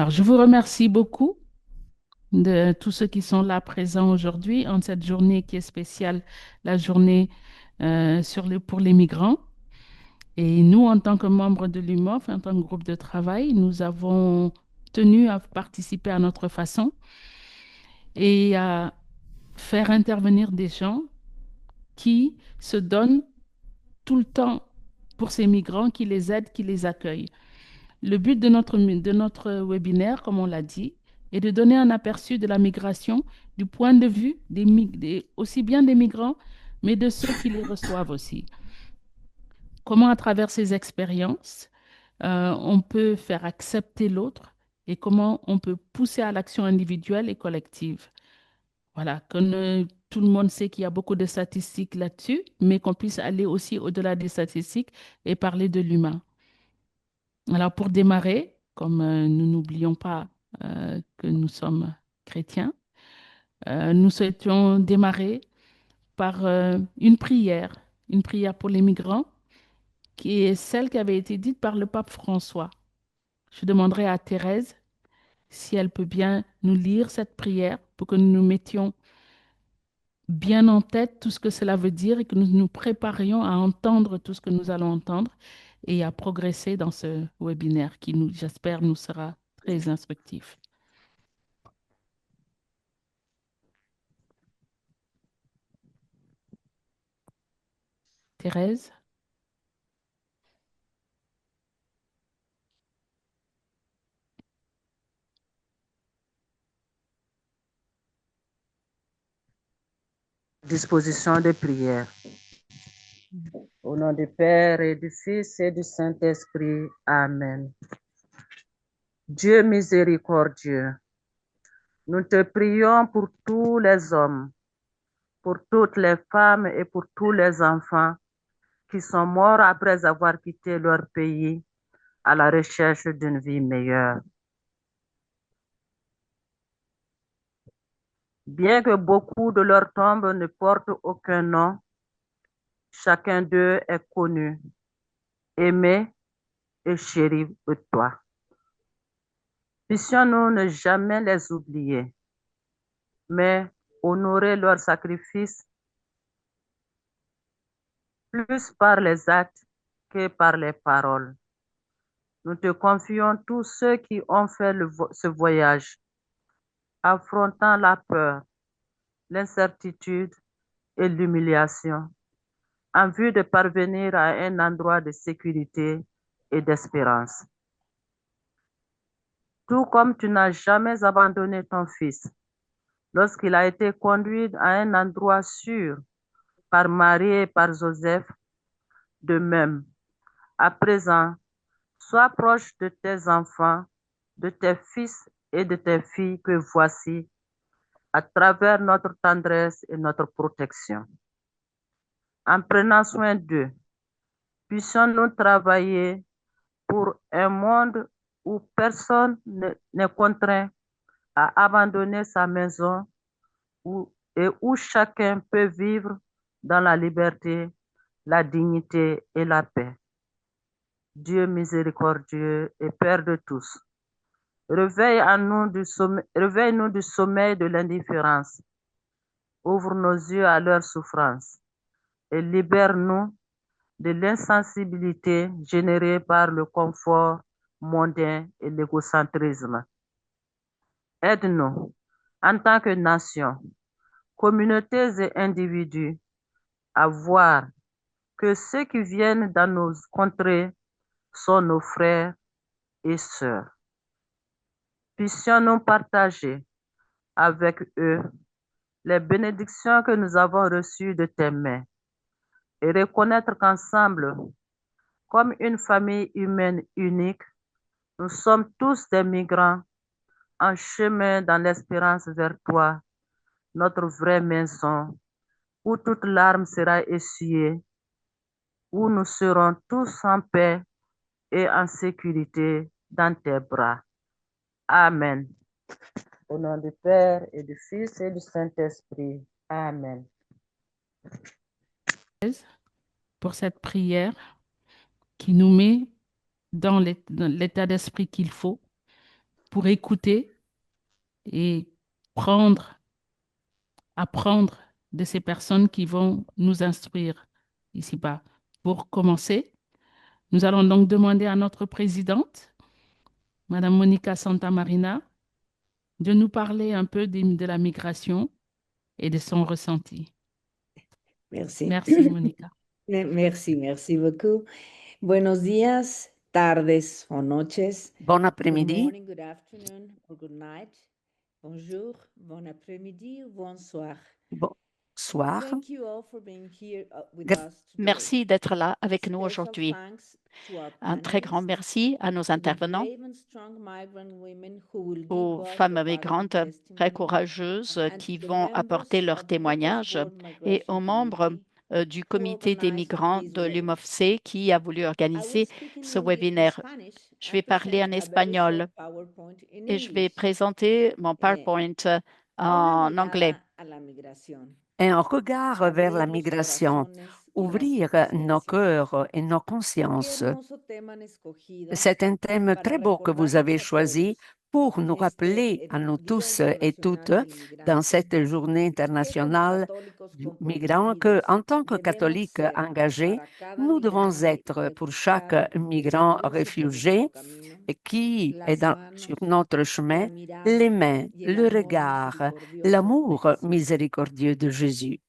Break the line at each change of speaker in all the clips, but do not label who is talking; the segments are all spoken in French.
Alors, je vous remercie beaucoup de tous ceux qui sont là présents aujourd'hui en cette journée qui est spéciale, la journée pour les migrants. Et nous, en tant que membres de l'UMOF, en tant que groupe de travail, nous avons tenu à participer à notre façon et à faire intervenir des gens qui se donnent tout le temps pour ces migrants, qui les aident, qui les accueillent. Le but de notre webinaire, comme on l'a dit, est de donner un aperçu de la migration du point de vue aussi bien des migrants, mais de ceux qui les reçoivent aussi. Comment, à travers ces expériences, on peut faire accepter l'autre et comment on peut pousser à l'action individuelle et collective. Voilà, tout le monde sait qu'il y a beaucoup de statistiques là-dessus, mais qu'on puisse aller aussi au-delà des statistiques et parler de l'humain. Alors, pour démarrer, comme nous n'oublions pas que nous sommes chrétiens, nous souhaitions démarrer par une prière pour les migrants, qui est celle qui avait été dite par le pape François. Je demanderai à Thérèse si elle peut bien nous lire cette prière pour que nous nous mettions bien en tête tout ce que cela veut dire et que nous nous préparions à entendre tout ce que nous allons entendre et à progresser dans ce webinaire qui, j'espère, nous sera très instructif. Thérèse,
Disposition de prière. Au nom du Père et du Fils et du Saint-Esprit. Amen. Dieu miséricordieux, nous te prions pour tous les hommes, pour toutes les femmes et pour tous les enfants qui sont morts après avoir quitté leur pays à la recherche d'une vie meilleure. Bien que beaucoup de leurs tombes ne portent aucun nom, chacun d'eux est connu, aimé et chéri de toi. Puissions-nous ne jamais les oublier, mais honorer leur sacrifice plus par les actes que par les paroles. Nous te confions tous ceux qui ont fait ce voyage, affrontant la peur, l'incertitude et l'humiliation, en vue de parvenir à un endroit de sécurité et d'espérance. Tout comme tu n'as jamais abandonné ton fils lorsqu'il a été conduit à un endroit sûr par Marie et par Joseph, de même, à présent, sois proche de tes enfants, de tes fils et de tes filles que voici, à travers notre tendresse et notre protection. En prenant soin d'eux, puissions-nous travailler pour un monde où personne n'est contraint à abandonner sa maison et où chacun peut vivre dans la liberté, la dignité et la paix. Dieu miséricordieux et Père de tous, réveille-nous du sommeil de l'indifférence, ouvre nos yeux à leur souffrance et libère-nous de l'insensibilité générée par le confort mondain et l'égocentrisme. Aide-nous, en tant que nation, communautés et individus, à voir que ceux qui viennent dans nos contrées sont nos frères et sœurs. Puissions-nous partager avec eux les bénédictions que nous avons reçues de tes mains et reconnaître qu'ensemble, comme une famille humaine unique, nous sommes tous des migrants en chemin dans l'espérance vers toi, notre vraie maison, où toute larme sera essuyée, où nous serons tous en paix et en sécurité dans tes bras. Amen. Au nom du Père et du Fils et du Saint-Esprit. Amen.
pour cette prière qui nous met dans l'état d'esprit qu'il faut pour écouter et prendre, apprendre de ces personnes qui vont nous instruire ici-bas. Pour commencer, nous allons donc demander à notre présidente, Madame Monica Santamarina, de nous parler un peu de la migration et de son ressenti.
Merci.
Merci, Monica.
Merci beaucoup. Buenos días, tardes o noches.
Bon
Good
après-midi,
morning, good afternoon, or good night. Bonjour, bon après-midi ou bonsoir.
bonsoir.
Thank you all for being here with
Gra-
us today.
Merci d'être là avec nous
Special
aujourd'hui.
thanks to our
Un très grand
panelists,
merci à nos
to the
intervenants,
brave and strong migrant women who will give
aux
us
femmes
their valuable
migrantes très
testimony,
courageuses
and
qui
to the
vont
members
apporter leur
of the Lucas
témoignage
World
et
Migration
aux membres
Committee
du
who
comité des
organized
migrants
this
de
webinar.
l'UMOFC qui a voulu
I will
organiser
speak in
ce webinaire.
Spanish
Je
and
vais parler
present
en
a very short
espagnol
PowerPoint in
et je vais
English.
présenter mon PowerPoint en
Una
anglais.
mirada a la migración.
Un regard vers la
Abrir los
migration,
corazones y las
ouvrir nos
conciencias.
cœurs et nos
Qué
consciences.
hermoso tema han escogido
C'est un thème
para
très beau que vous avez
recordarnos a
choisi
todos
pour nous
en
rappeler
este
à nous
Día
tous et toutes
Internacional del
dans
Migrante
cette journée
que como
internationale
católicos
du migrant que,
comprometidos
en tant que
debemos
catholiques
ser
engagés,
para cada
nous devons
migrante y
être pour chaque
refugiado que
migrant
cruce por
réfugié
nuestro camino
qui est
las
sur
manos,
notre
la
chemin, les
mirada
mains,
y el
le
amor
regard,
misericordioso de
l'amour
Jesús.
miséricordieux de Jésus.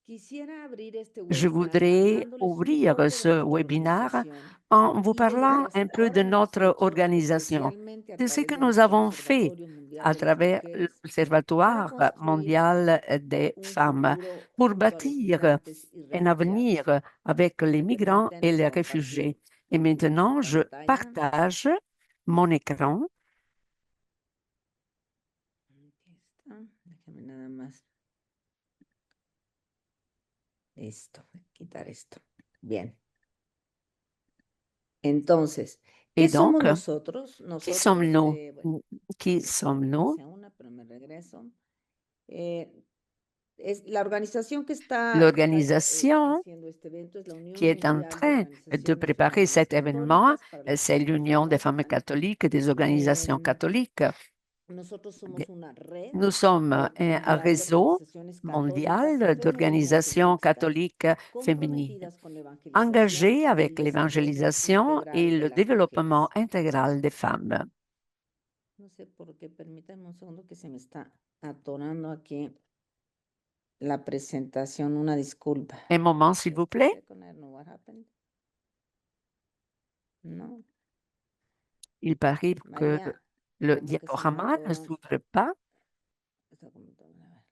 Quisiera abrir este
Je
webinar
voudrais
hablándoles un
ouvrir
poco de
ce
nuestra
webinaire
organización
en vous
y de lo
parlant
que
un
hasta
peu de
ahora hemos
notre
hecho,
organisation,
especialmente a
de ce
través
que
de
nous
nuestro
avons fait
Observatorio Mundial
à
de las
travers
Mujeres para
l'Observatoire
construir
mondial des
un
femmes
futuro
pour
junto a los
bâtir
migrantes y
un
refugiados.
avenir avec les
Me
migrants et
permiten
les
compartir
réfugiés. Et maintenant, je
pantalla.
partage mon écran.
Aquí está. Déjame nada más. Listo, quitar esto. Bien. Entonces,
Et
¿qué somos
donc,
nosotros?
qui
Nosotros,
sommes-nous?
bueno,
Qui
me
sommes-nous?
hice una, pero me regreso. Es la organización que está
L'organisation
haciendo este evento es la Unión
qui est en
Mundial de
train de
Organizaciones de
préparer
Mujeres
cet événement,
Católicas, para los que
c'est
no
l'Union des femmes
conozcan.
catholiques et des organisations catholiques.
Nosotros somos una red
Nous sommes un
mundial de
réseau
organizaciones católicas
mondial
femeninas
d'organisations
mixtas,
catholiques féminines
comprometidas con la evangelización
engagées
y el
avec
desarrollo
l'évangélisation
integral
et
de
le
las
développement
mujeres.
intégral des femmes.
No sé por qué, permítanme un segundo que se me está atorando aquí la presentación, una disculpa.
Un moment, s'il vous plaît.
Check on it, know what happened. No,
Il paraît que
María,
le
como que se me
diaporama ne
atoró
s'ouvre pas.
esta computadora. A ver.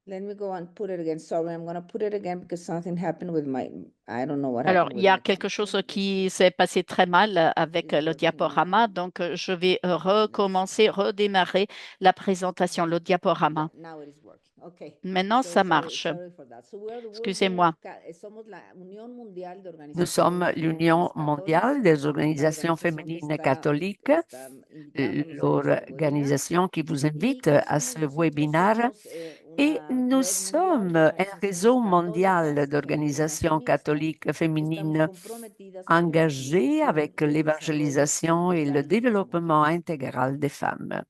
Let me go and put it again. Sorry, I'm gonna put it again because something happened with my, I don't know what
Alors,
happened
il
with
y a
my
quelque chose
computer.
qui s'est passé très mal avec
It's
le
working
diaporama,
now.
donc je vais recommencer, redémarrer la présentation, le diaporama.
Yeah, now it is working. Okay.
Maintenant,
So
ça
sorry,
marche.
sorry for that. So we're
Excusez-moi.
somos la Unión Mundial de
Nous sommes
Organizaciones
l'Union
Femeninas
mondiale
Católicas,
des
la
organisations
organización que
féminines
está
catholiques,
invitándonos a este webinar.
l'organisation qui vous
¿Y
invite
qué
à
somos
ce
nosotros?
webinaire.
Somos
Et
una
nous
red mundial
sommes
de
un
organizaciones
réseau mondial
católicas
d'organisations
femeninas mixtas
catholiques
que estamos
féminines
comprometidas con la
engagées
evangelización
avec
y el desarrollo
l'évangélisation et le
integral de las
développement
mujeres.
intégral des femmes.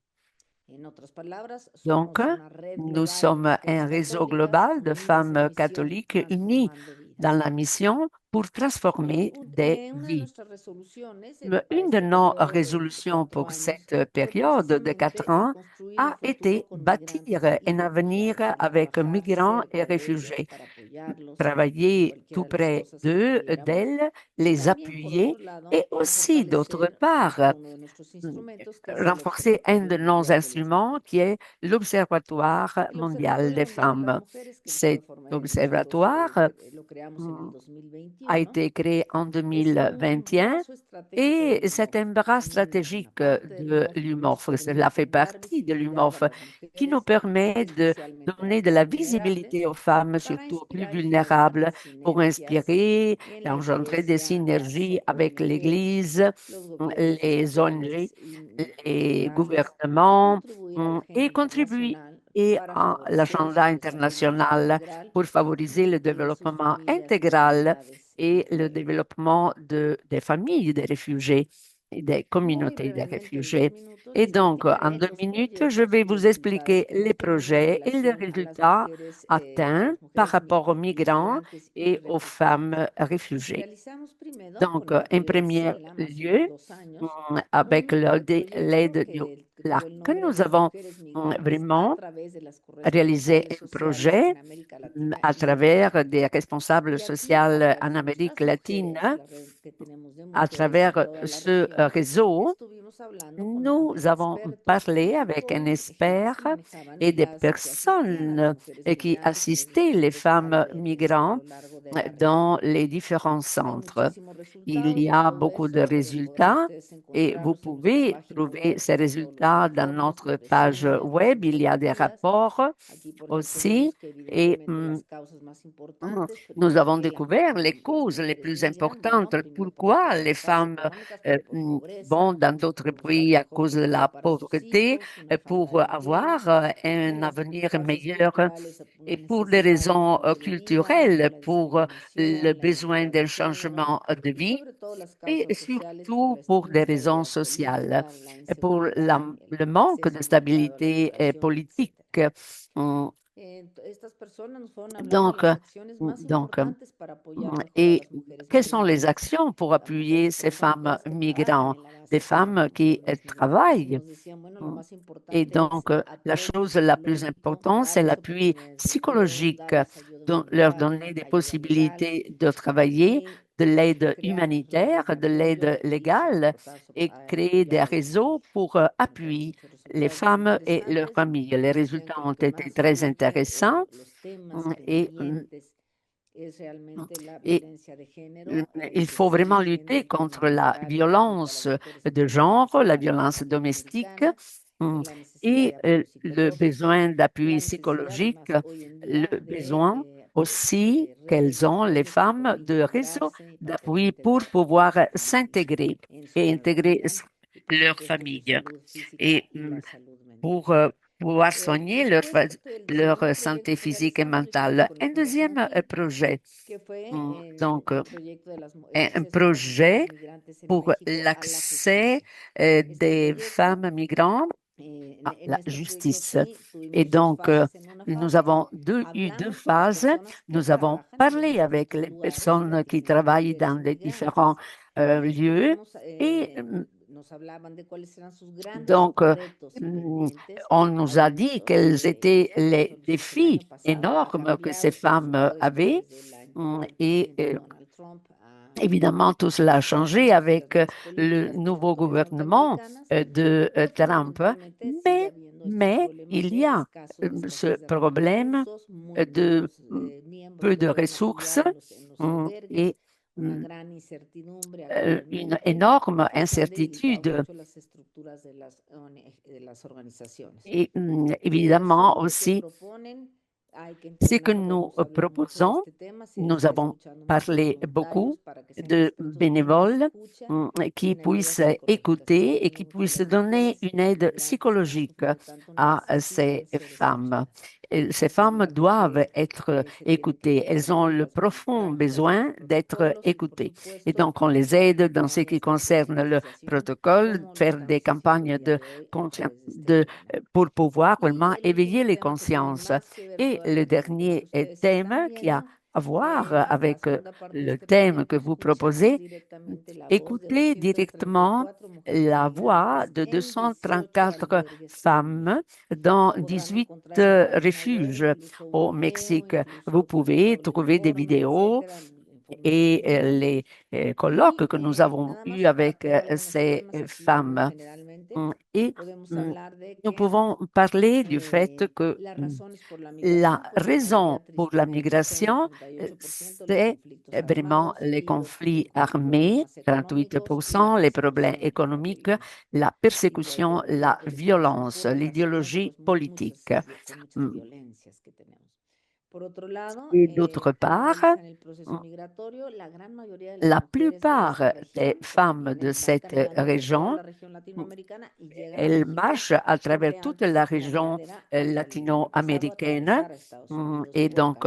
En otras palabras,
Donc,
somos una red
nous
global de
sommes un
mujeres
réseau
católicas
global de
unidas en
femmes
misión
catholiques unies
transformando vidas.
dans la mission pour transformer des
Una de
vies.
nuestras resoluciones para
Une de
este
nos
periodo de
résolutions
4
pour
años
cette
fue
période de
precisamente
4 ans
construir un
a
futuro
été
con
bâtir
migrantes y
un avenir
refugiados,
avec
trabajar
migrants et
cerca de ellos
réfugiés,
para apoyarlos en
travailler tout
cualquiera de las
près
cosas que
d'eux,
pudiéramos.
d'elles,
Y
les
también, por
appuyer
otro lado,
et aussi, d'autre
fortalecer
part,
uno de nuestros
mm,
instrumentos, que es el
renforcer un
Observatorio
de nos
Mundial de las
instruments qui
Mujeres.
est l'Observatoire
El
mondial
Observatorio
des
Mundial de las
femmes.
Mujeres, que
Cet
nosotros
observatoire
lo creamos en el
mm, a
2021,
été créé en
es un
2021
brazo estratégico
et
del
c'est
UMOF.
un bras
Es una
stratégique
parte del
de
UMOF que nos
l'UMOF. Cela fait
permite dar
partie de
visibilidad a
l'UMOF
las
qui nous
mujeres,
permet de
especialmente a
donner
las
de la
más
visibilité
vulnerables,
aux femmes,
para
surtout aux plus
inspirar y generar
vulnérables, pour
sinergias
inspirer
en
et
la
engendrer des
Iglesia, las
synergies avec
ONGs,
l'Église,
los gobiernos
les ONG,
estatales y
les
nacionales, y
gouvernements
contribuir à
et
l'agenda
contribuer
internacional
et
para
à
favorecer
l'agenda
su desarrollo
international
integral
pour favoriser le
y de sus
développement
familias y
intégral
comunidades
et le
refugiadas.
développement des familles des réfugiés.
des communautés de réfugiés. Et donc, en 2 minutes, je vais vous expliquer les projets et les résultats atteints par rapport aux migrants et aux femmes réfugiées. Donc, en premier lieu, avec l'aide du LAC, nous avons vraiment réalisé un projet à travers des responsables sociaux en Amérique latine. À travers ce réseau, nous avons parlé avec un expert et des personnes qui assistaient les femmes migrantes dans les différents centres. Il y a beaucoup de résultats et vous pouvez trouver ces résultats dans notre page web. Il y a des rapports aussi et nous avons découvert les causes les plus importantes. Pourquoi les femmes vont dans d'autres pays à cause de la pauvreté pour avoir un avenir meilleur et pour des raisons culturelles, pour le besoin d'un changement de vie et surtout pour des raisons sociales, et pour le manque de stabilité politique. Hum, Donc, et quelles sont les actions pour appuyer ces femmes migrantes, des femmes qui travaillent? Et donc, la chose la plus importante, c'est l'appui psychologique, leur donner des possibilités de travailler, de l'aide humanitaire, de l'aide légale et créer des réseaux pour appuyer les femmes et leurs familles. Les résultats ont été très intéressants et, et il faut vraiment lutter contre la violence de genre, la violence domestique et le besoin d'appui psychologique, le besoin aussi qu'elles ont, les femmes, de réseaux d'appui pour pouvoir s'intégrer et intégrer leur famille. Et pour pouvoir soigner leur santé physique et mentale. Un deuxième projet, donc un projet pour l'accès des femmes migrantes à la justice. Et donc, nous avons eu 2 phases. Nous avons parlé avec les personnes qui travaillent dans les différents lieux et donc, on nous a dit quels étaient les défis énormes que ces femmes avaient et évidemment, tout cela a changé avec le nouveau gouvernement de Trump, mais il y a ce problème de peu de ressources et une énorme incertitude. Et évidemment aussi, ce que nous proposons, nous avons parlé beaucoup de bénévoles qui puissent écouter et qui puissent donner une aide psychologique à ces femmes. Et ces femmes doivent être écoutées. Elles ont le profond besoin d'être écoutées. Et donc, on les aide dans ce qui concerne le protocole, faire des campagnes pour pouvoir vraiment éveiller les consciences. Et le dernier thème qui a à voir avec le thème que vous proposez, écoutez directement la voix de 234 femmes dans 18 refuges au Mexique. Vous pouvez trouver des vidéos et les colloques que nous avons eus avec ces femmes. Et nous pouvons parler du fait que la raison pour la migration, c'est vraiment les conflits armés, 38%, les problèmes économiques, la persécution, la violence, l'idéologie politique. Et d'autre part, la plupart des femmes de cette région, elles marchent à travers toute la région latino-américaine et donc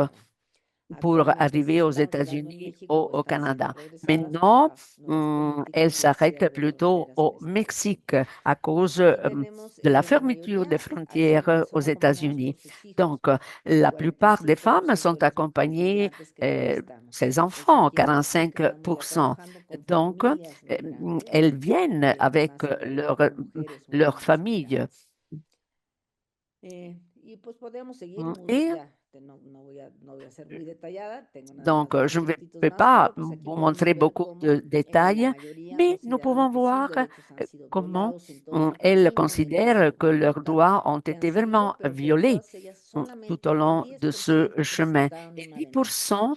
pour arriver aux États-Unis ou au Canada. Maintenant, elle s'arrête plutôt au Mexique à cause de la fermeture des frontières aux États-Unis. Donc, la plupart des femmes sont accompagnées, ses enfants, 45%. Donc, elles viennent avec leur famille. Et donc, je ne vais pas vous montrer beaucoup de détails, mais nous pouvons voir comment elles considèrent que leurs droits ont été vraiment violés tout au long de ce chemin. Et 10%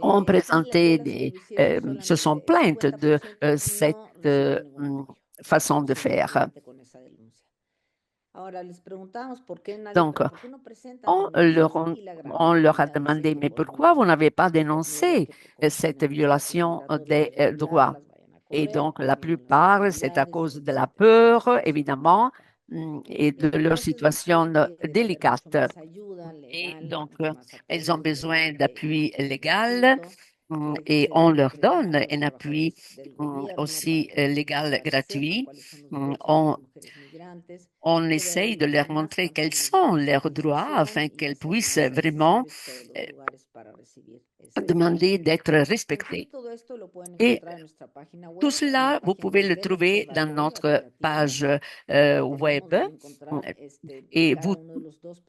ont présenté se sont plaintes de cette façon de faire. Donc, on leur a demandé, mais pourquoi vous n'avez pas dénoncé cette violation des droits? Et donc, la plupart, c'est à cause de la peur, évidemment, et de leur situation délicate. Et donc, elles ont besoin d'appui légal et on leur donne un appui aussi légal gratuit. On essaye de leur montrer quels sont leurs droits afin qu'elles puissent vraiment demander d'être respectées. Et tout cela, vous pouvez le trouver dans notre page web et vous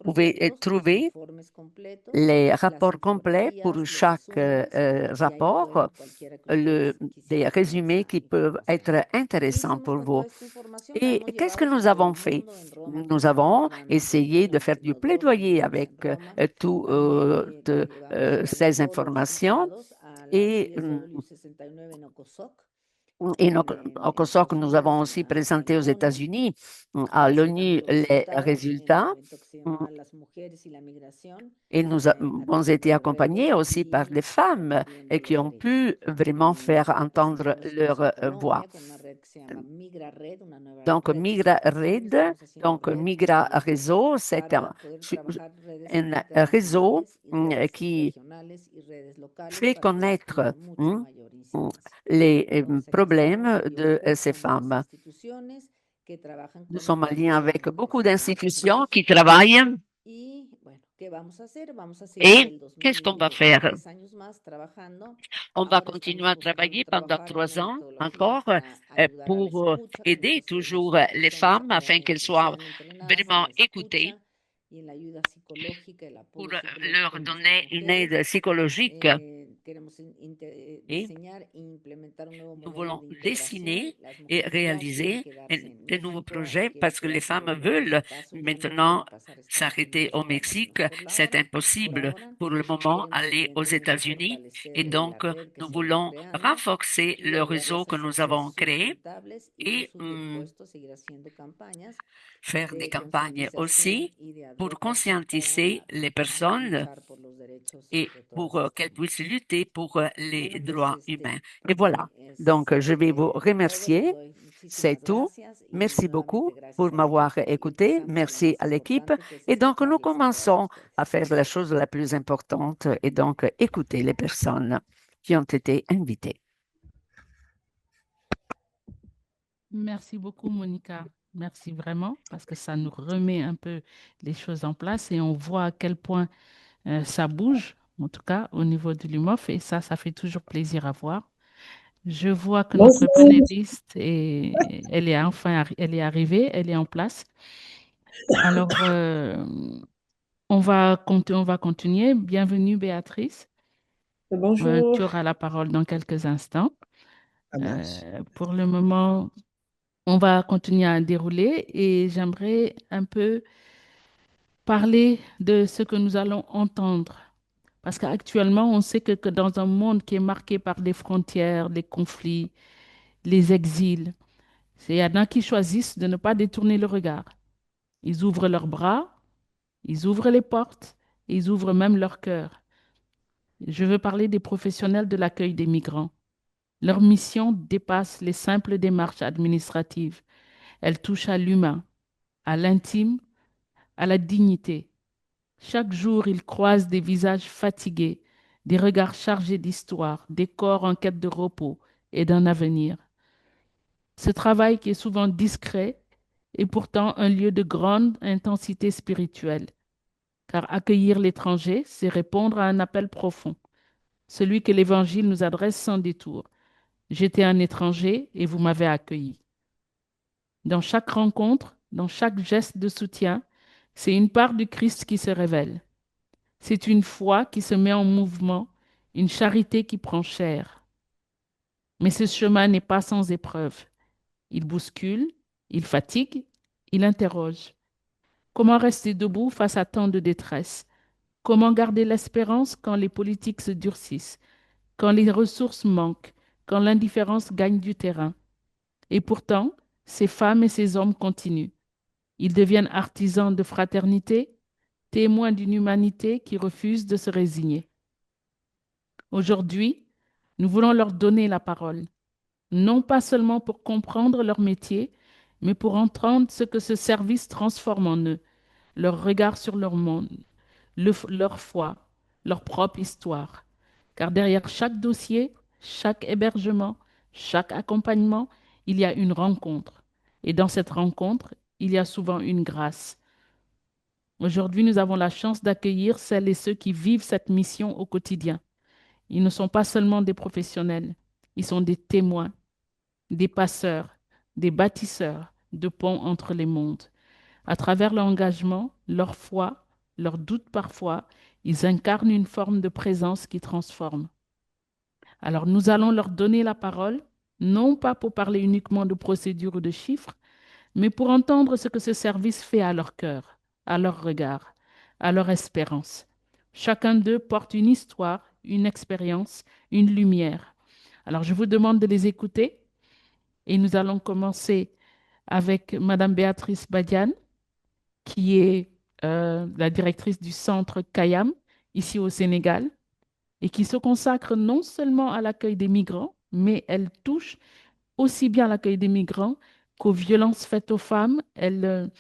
pouvez trouver les rapports complets pour chaque rapport, des résumés qui peuvent être intéressants pour vous. Et qu'est-ce que nous avons fait? Nous avons essayé de faire du plaidoyer avec toutes ces informations et au COSOC, nous avons aussi présenté aux États-Unis à l'ONU les résultats et nous avons été accompagnés aussi par des femmes qui ont pu vraiment faire entendre leur voix. Donc, Migra Red, donc Migra Réseau, c'est un réseau qui fait connaître les problèmes de ces femmes. Nous sommes en lien avec beaucoup d'institutions qui travaillent. Et qu'est-ce qu'on va faire? On va continuer à travailler pendant 3 ans encore pour aider toujours les femmes afin qu'elles soient vraiment écoutées, pour leur donner une aide psychologique. Et nous voulons dessiner et réaliser de nouveaux projets parce que les femmes veulent maintenant s'arrêter au Mexique. C'est impossible pour le moment aller aux États-Unis et donc nous voulons renforcer le réseau que nous avons créé et faire des campagnes aussi pour conscientiser les personnes et pour qu'elles puissent lutter pour les droits humains. Et voilà, donc je vais vous remercier. C'est tout. Merci beaucoup pour m'avoir écouté. Merci à l'équipe. Et donc, nous commençons à faire la chose la plus importante et donc écouter les personnes qui ont été invitées.
Merci beaucoup, Monica. Merci vraiment, parce que ça nous remet un peu les choses en place et on voit à quel point ça bouge, en tout cas au niveau de l'UMOF, et ça fait toujours plaisir à voir. Je vois que notre panéliste, elle est enfin elle est arrivée, elle est en place. Alors, on va continuer. Bienvenue, Béatrice.
Bonjour.
Tu auras la parole dans quelques instants.
Ça marche.
Pour le moment, on va continuer à dérouler et j'aimerais un peu parler de ce que nous allons entendre. Parce qu'actuellement, on sait que dans un monde qui est marqué par les frontières, les conflits, les exils, il y en a qui choisissent de ne pas détourner le regard. Ils ouvrent leurs bras, ils ouvrent les portes, ils ouvrent même leur cœur. Je veux parler des professionnels de l'accueil des migrants. Leur mission dépasse les simples démarches administratives. Elle touche à l'humain, à l'intime, à la dignité. Chaque jour, ils croisent des visages fatigués, des regards chargés d'histoire, des corps en quête de repos et d'un avenir. Ce travail qui est souvent discret est pourtant un lieu de grande intensité spirituelle, car accueillir l'étranger, c'est répondre à un appel profond, celui que l'Évangile nous adresse sans détour. J'étais un étranger et vous m'avez accueilli. Dans chaque rencontre, dans chaque geste de soutien, c'est une part du Christ qui se révèle. C'est une foi qui se met en mouvement, une charité qui prend chair. Mais ce chemin n'est pas sans épreuve. Il bouscule, il fatigue, il interroge. Comment rester debout face à tant de détresse? Comment garder l'espérance quand les politiques se durcissent, quand les ressources manquent, quand l'indifférence gagne du terrain? Et pourtant, ces femmes et ces hommes continuent. Ils deviennent artisans de fraternité, témoins d'une humanité qui refuse de se résigner. Aujourd'hui, nous voulons leur donner la parole, non pas seulement pour comprendre leur métier, mais pour entendre ce que ce service transforme en eux, leur regard sur leur monde, leur foi, leur propre histoire. Car derrière chaque dossier, chaque hébergement, chaque accompagnement, il y a une rencontre. Et dans cette rencontre, il y a souvent une grâce. Aujourd'hui, nous avons la chance d'accueillir celles et ceux qui vivent cette mission au quotidien. Ils ne sont pas seulement des professionnels, ils sont des témoins, des passeurs, des bâtisseurs de ponts entre les mondes. À travers leur engagement, leur foi, leurs doutes parfois, ils incarnent une forme de présence qui transforme. Alors nous allons leur donner la parole, non pas pour parler uniquement de procédures ou de chiffres, mais pour entendre ce que ce service fait à leur cœur, à leur regard, à leur espérance. Chacun d'eux porte une histoire, une expérience, une lumière. Alors je vous demande de les écouter et nous allons commencer avec Madame Béatrice Badiane, qui est la directrice du centre Kayam, ici au Sénégal, et qui se consacre non seulement à l'accueil des migrants, mais elle touche aussi bien à l'accueil des migrants qu'aux violences faites aux femmes. Elle,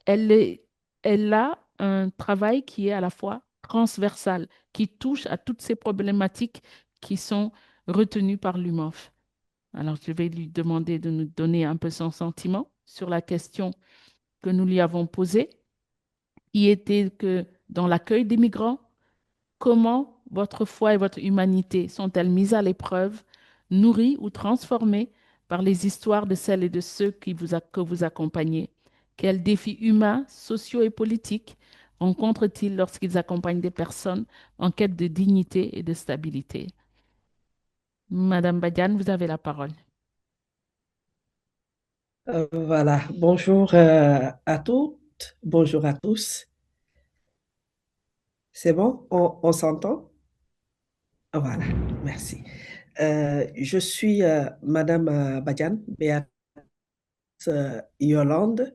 est- elle a un travail qui est à la fois transversal, qui touche à toutes ces problématiques qui sont retenues par l'UMOF. Alors, je vais lui demander de nous donner un peu son sentiment sur la question que nous lui avons posée, qui était que dans l'accueil des migrants, comment votre foi et votre humanité sont-elles mises à l'épreuve, nourries ou transformées par les histoires de celles et de ceux que vous accompagnez? Quels défis humains, sociaux et politiques rencontrent-ils lorsqu'ils accompagnent des personnes en quête de dignité et de stabilité? Madame Badiane, vous avez la parole.
Voilà, bonjour à toutes, bonjour à tous. C'est bon, on s'entend? Voilà, merci. Je suis Madame Badiane, Béatrice Yolande.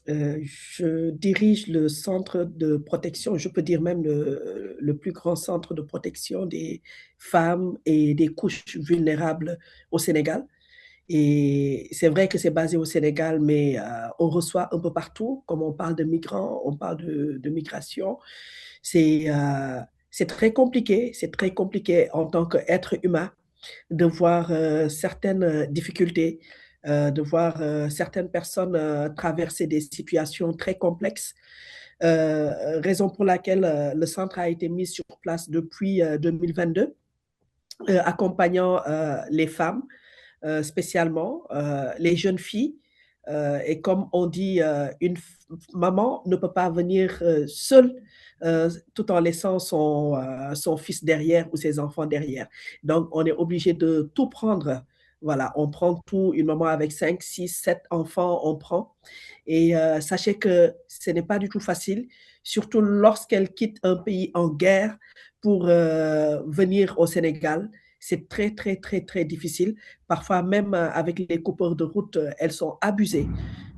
Je dirige le centre de protection, je peux dire même le plus grand centre de protection des femmes et des couches vulnérables au Sénégal. Et c'est vrai que c'est basé au Sénégal, mais on reçoit un peu partout. Comme on parle de migrants, on parle de migration. C'est euh, c'est très compliqué en tant qu'être humain de voir certaines difficultés, de voir certaines personnes traverser des situations très complexes. Raison pour laquelle le centre a été mis sur place depuis 2022, accompagnant les femmes spécialement les jeunes filles. Et comme on dit, une maman ne peut pas venir seule tout en laissant son fils derrière ou ses enfants derrière. Donc, on est obligé de tout prendre. Voilà, on prend tout, une maman avec 5, 6, 7 enfants, on prend. Et sachez que ce n'est pas du tout facile, surtout lorsqu'elle quitte un pays en guerre pour venir au Sénégal. C'est très, très, très, très difficile. Parfois, même avec les coupeurs de route, elles sont abusées.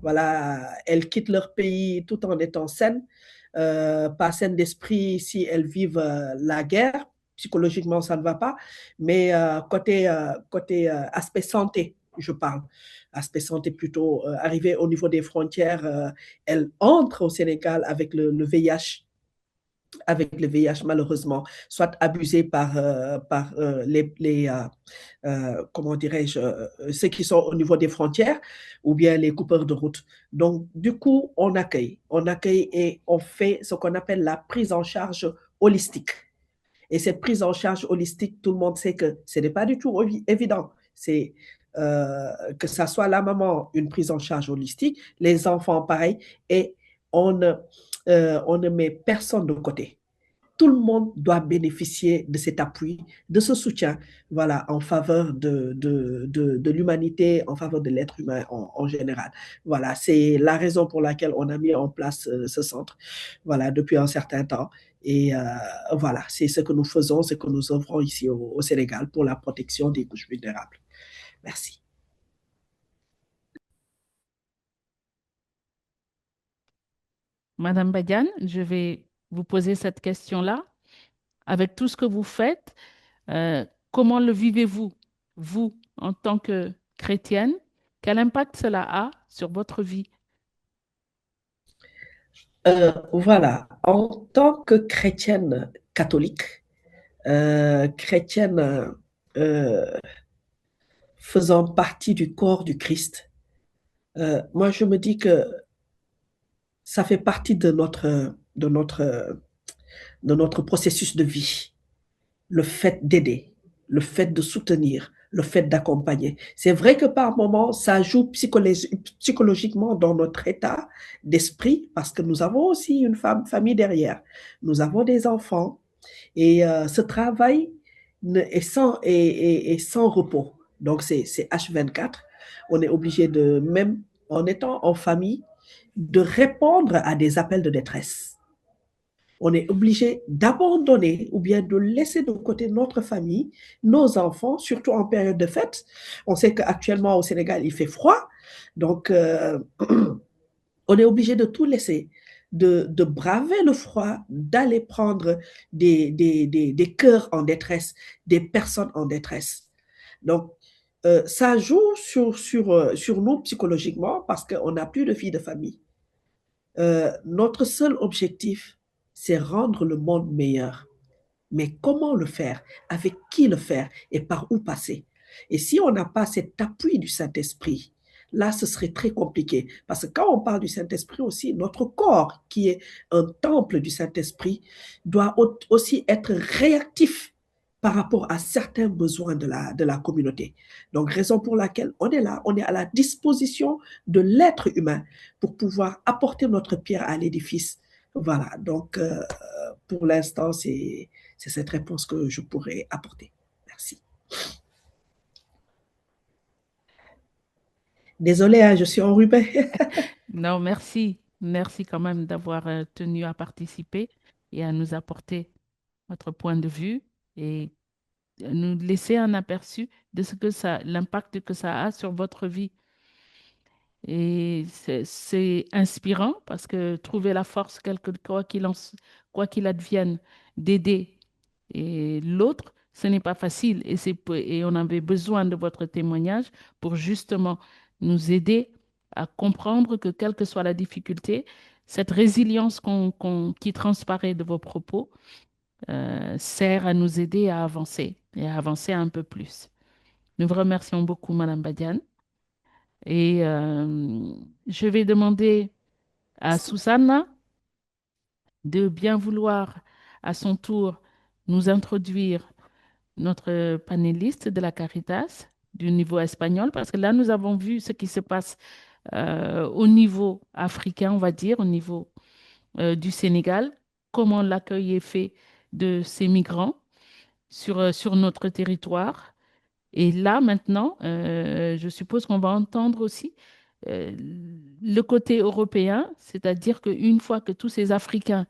Voilà, elles quittent leur pays tout en étant saines, pas saines d'esprit si elles vivent la guerre. Psychologiquement, ça ne va pas. Mais côté aspect santé, je parle. Aspect santé plutôt, arrivé au niveau des frontières, elle entre au Sénégal avec le VIH malheureusement, soit abusé par comment dirais-je, ceux qui sont au niveau des frontières ou bien les coupeurs de route. Donc, du coup, on accueille et on fait ce qu'on appelle la prise en charge holistique. Et cette prise en charge holistique, tout le monde sait que ce n'est pas du tout évident. C'est que ça soit la maman, une prise en charge holistique, les enfants, pareil, et on ne, on ne met personne de côté. Tout le monde doit bénéficier de cet appui, de ce soutien, voilà, en faveur de l'humanité, en faveur de l'être humain en général. Voilà, c'est la raison pour laquelle on a mis en place ce centre, voilà, depuis un certain temps. Et voilà, c'est ce que nous faisons, ce que nous œuvrons ici au Sénégal pour la protection des couches vulnérables. Merci.
Madame Badiane, je vais vous poser cette question-là. Avec tout ce que vous faites, comment le vivez-vous, vous, en tant que chrétienne? Quel impact cela a sur votre vie?
Voilà, en tant que chrétienne catholique, chrétienne faisant partie du corps du Christ, moi je me dis que ça fait partie de notre processus de vie, le fait d'aider, le fait de soutenir, le fait d'accompagner. C'est vrai que par moments, ça joue psychologiquement dans notre état d'esprit parce que nous avons aussi une famille derrière. Nous avons des enfants et ce travail est sans repos. Donc, c'est H24. On est obligé de, même en étant en famille, de répondre à des appels de détresse. On est obligé d'abandonner ou bien de laisser de côté notre famille, nos enfants, surtout en période de fête. On sait qu'actuellement au Sénégal, il fait froid. Donc, on est obligé de tout laisser, de braver le froid, d'aller prendre des cœurs en détresse, des personnes en détresse. Donc, ça joue sur nous psychologiquement parce qu'on n'a plus de vie de famille. Notre seul objectif, c'est rendre le monde meilleur. Mais comment le faire? Avec qui le faire? Et par où passer? Et si on n'a pas cet appui du Saint-Esprit, là, ce serait très compliqué. Parce que quand on parle du Saint-Esprit aussi, notre corps, qui est un temple du Saint-Esprit, doit aussi être réactif par rapport à certains besoins de la communauté. Donc, raison pour laquelle on est là, on est à la disposition de l'être humain pour pouvoir apporter notre pierre à l'édifice. Voilà, donc pour l'instant, c'est cette réponse que je pourrais apporter. Merci. Désolée, hein, je suis enrhumée.
Non, merci. Merci quand même d'avoir tenu à participer et à nous apporter votre point de vue et nous laisser un aperçu de ce que l'impact que ça a sur votre vie. Et c'est inspirant parce que trouver la force, quoi qu'il advienne, d'aider et l'autre, ce n'est pas facile. Et on avait besoin de votre témoignage pour justement nous aider à comprendre que quelle que soit la difficulté, cette résilience qui transparaît de vos propos sert à nous aider à avancer et à avancer un peu plus. Nous vous remercions beaucoup, Madame Badiane. Et je vais demander à Susanna de bien vouloir à son tour nous introduire notre panéliste de la Caritas du niveau espagnol, parce que là, nous avons vu ce qui se passe au niveau africain, on va dire, au niveau du Sénégal, comment l'accueil est fait de ces migrants sur notre territoire. Et là, maintenant, je suppose qu'on va entendre aussi euh, le côté européen, c'est-à-dire qu'une fois que tous ces Africains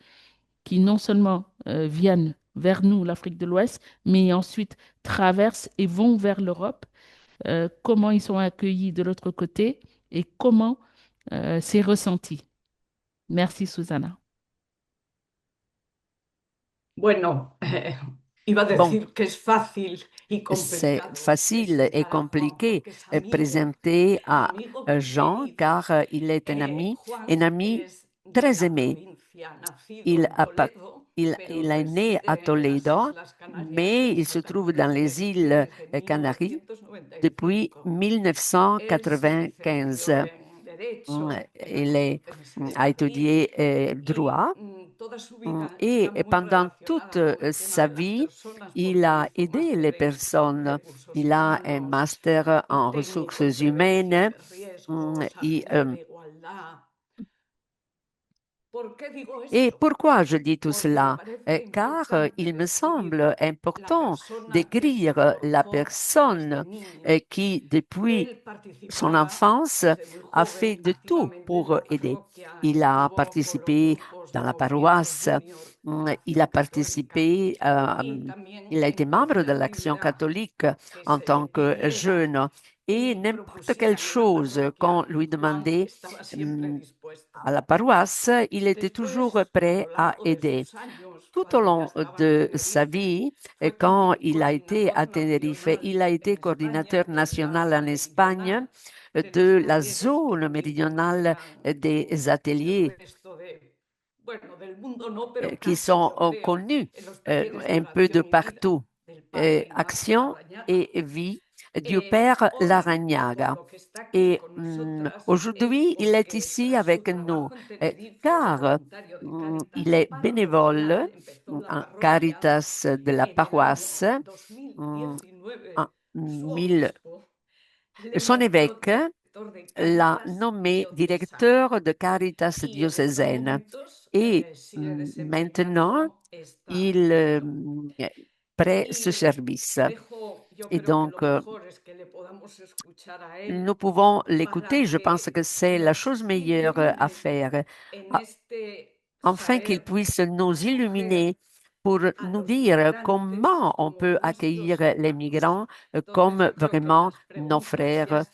qui non seulement viennent vers nous, l'Afrique de l'Ouest, mais ensuite traversent et vont vers l'Europe, comment ils sont accueillis de l'autre côté et comment c'est ressenti. Merci, Susanna.
Bueno,
Bon, c'est facile et compliqué présenter à Jean car il est un ami très aimé. Il, il est né à Toledo, mais il se trouve dans les îles Canaries depuis 1995. A étudié droit et pendant toute sa vie, il a aidé les personnes. Il a un master en ressources humaines. Et, et pourquoi je dis tout cela? Car il me semble important d'écrire la personne qui, depuis son enfance, a fait de tout pour aider. Il a participé dans la paroisse, il a participé, il a été membre de l'Action catholique en tant que jeune. Et n'importe quelle chose qu'on lui demandait à la paroisse, il était toujours prêt à aider. Tout au long de sa vie, quand il a été à Tenerife, il a été coordinateur national en Espagne de la zone méridionale des ateliers qui sont connus un peu de partout. Action et vie du père Larrañaga. Et aujourd'hui, il est ici avec nous car il est bénévole en Caritas de la paroisse. En son évêque l'a nommé directeur de Caritas diocésaine et maintenant il prête ce service. Et donc, nous pouvons l'écouter. Je pense que c'est la chose meilleure à faire, afin qu'il puisse nous illuminer pour nous dire comment on peut accueillir les migrants comme vraiment nos frères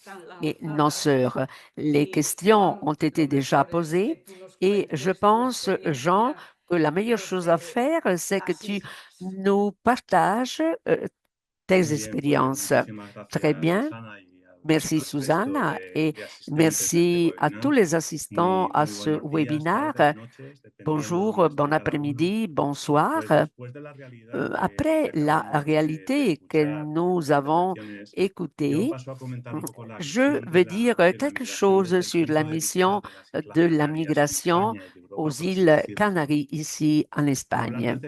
et nos sœurs. Les questions ont été déjà posées et je pense, Jean, que la meilleure chose à faire, c'est que tu nous partages tes expériences. Très bien. Merci Susanna et merci à tous les assistants à ce webinaire. Bonjour, bon après-midi, bonsoir. Après la réalité que nous avons écoutée, je veux dire quelque chose sur la mission de la migration aux îles Canaries ici en Espagne.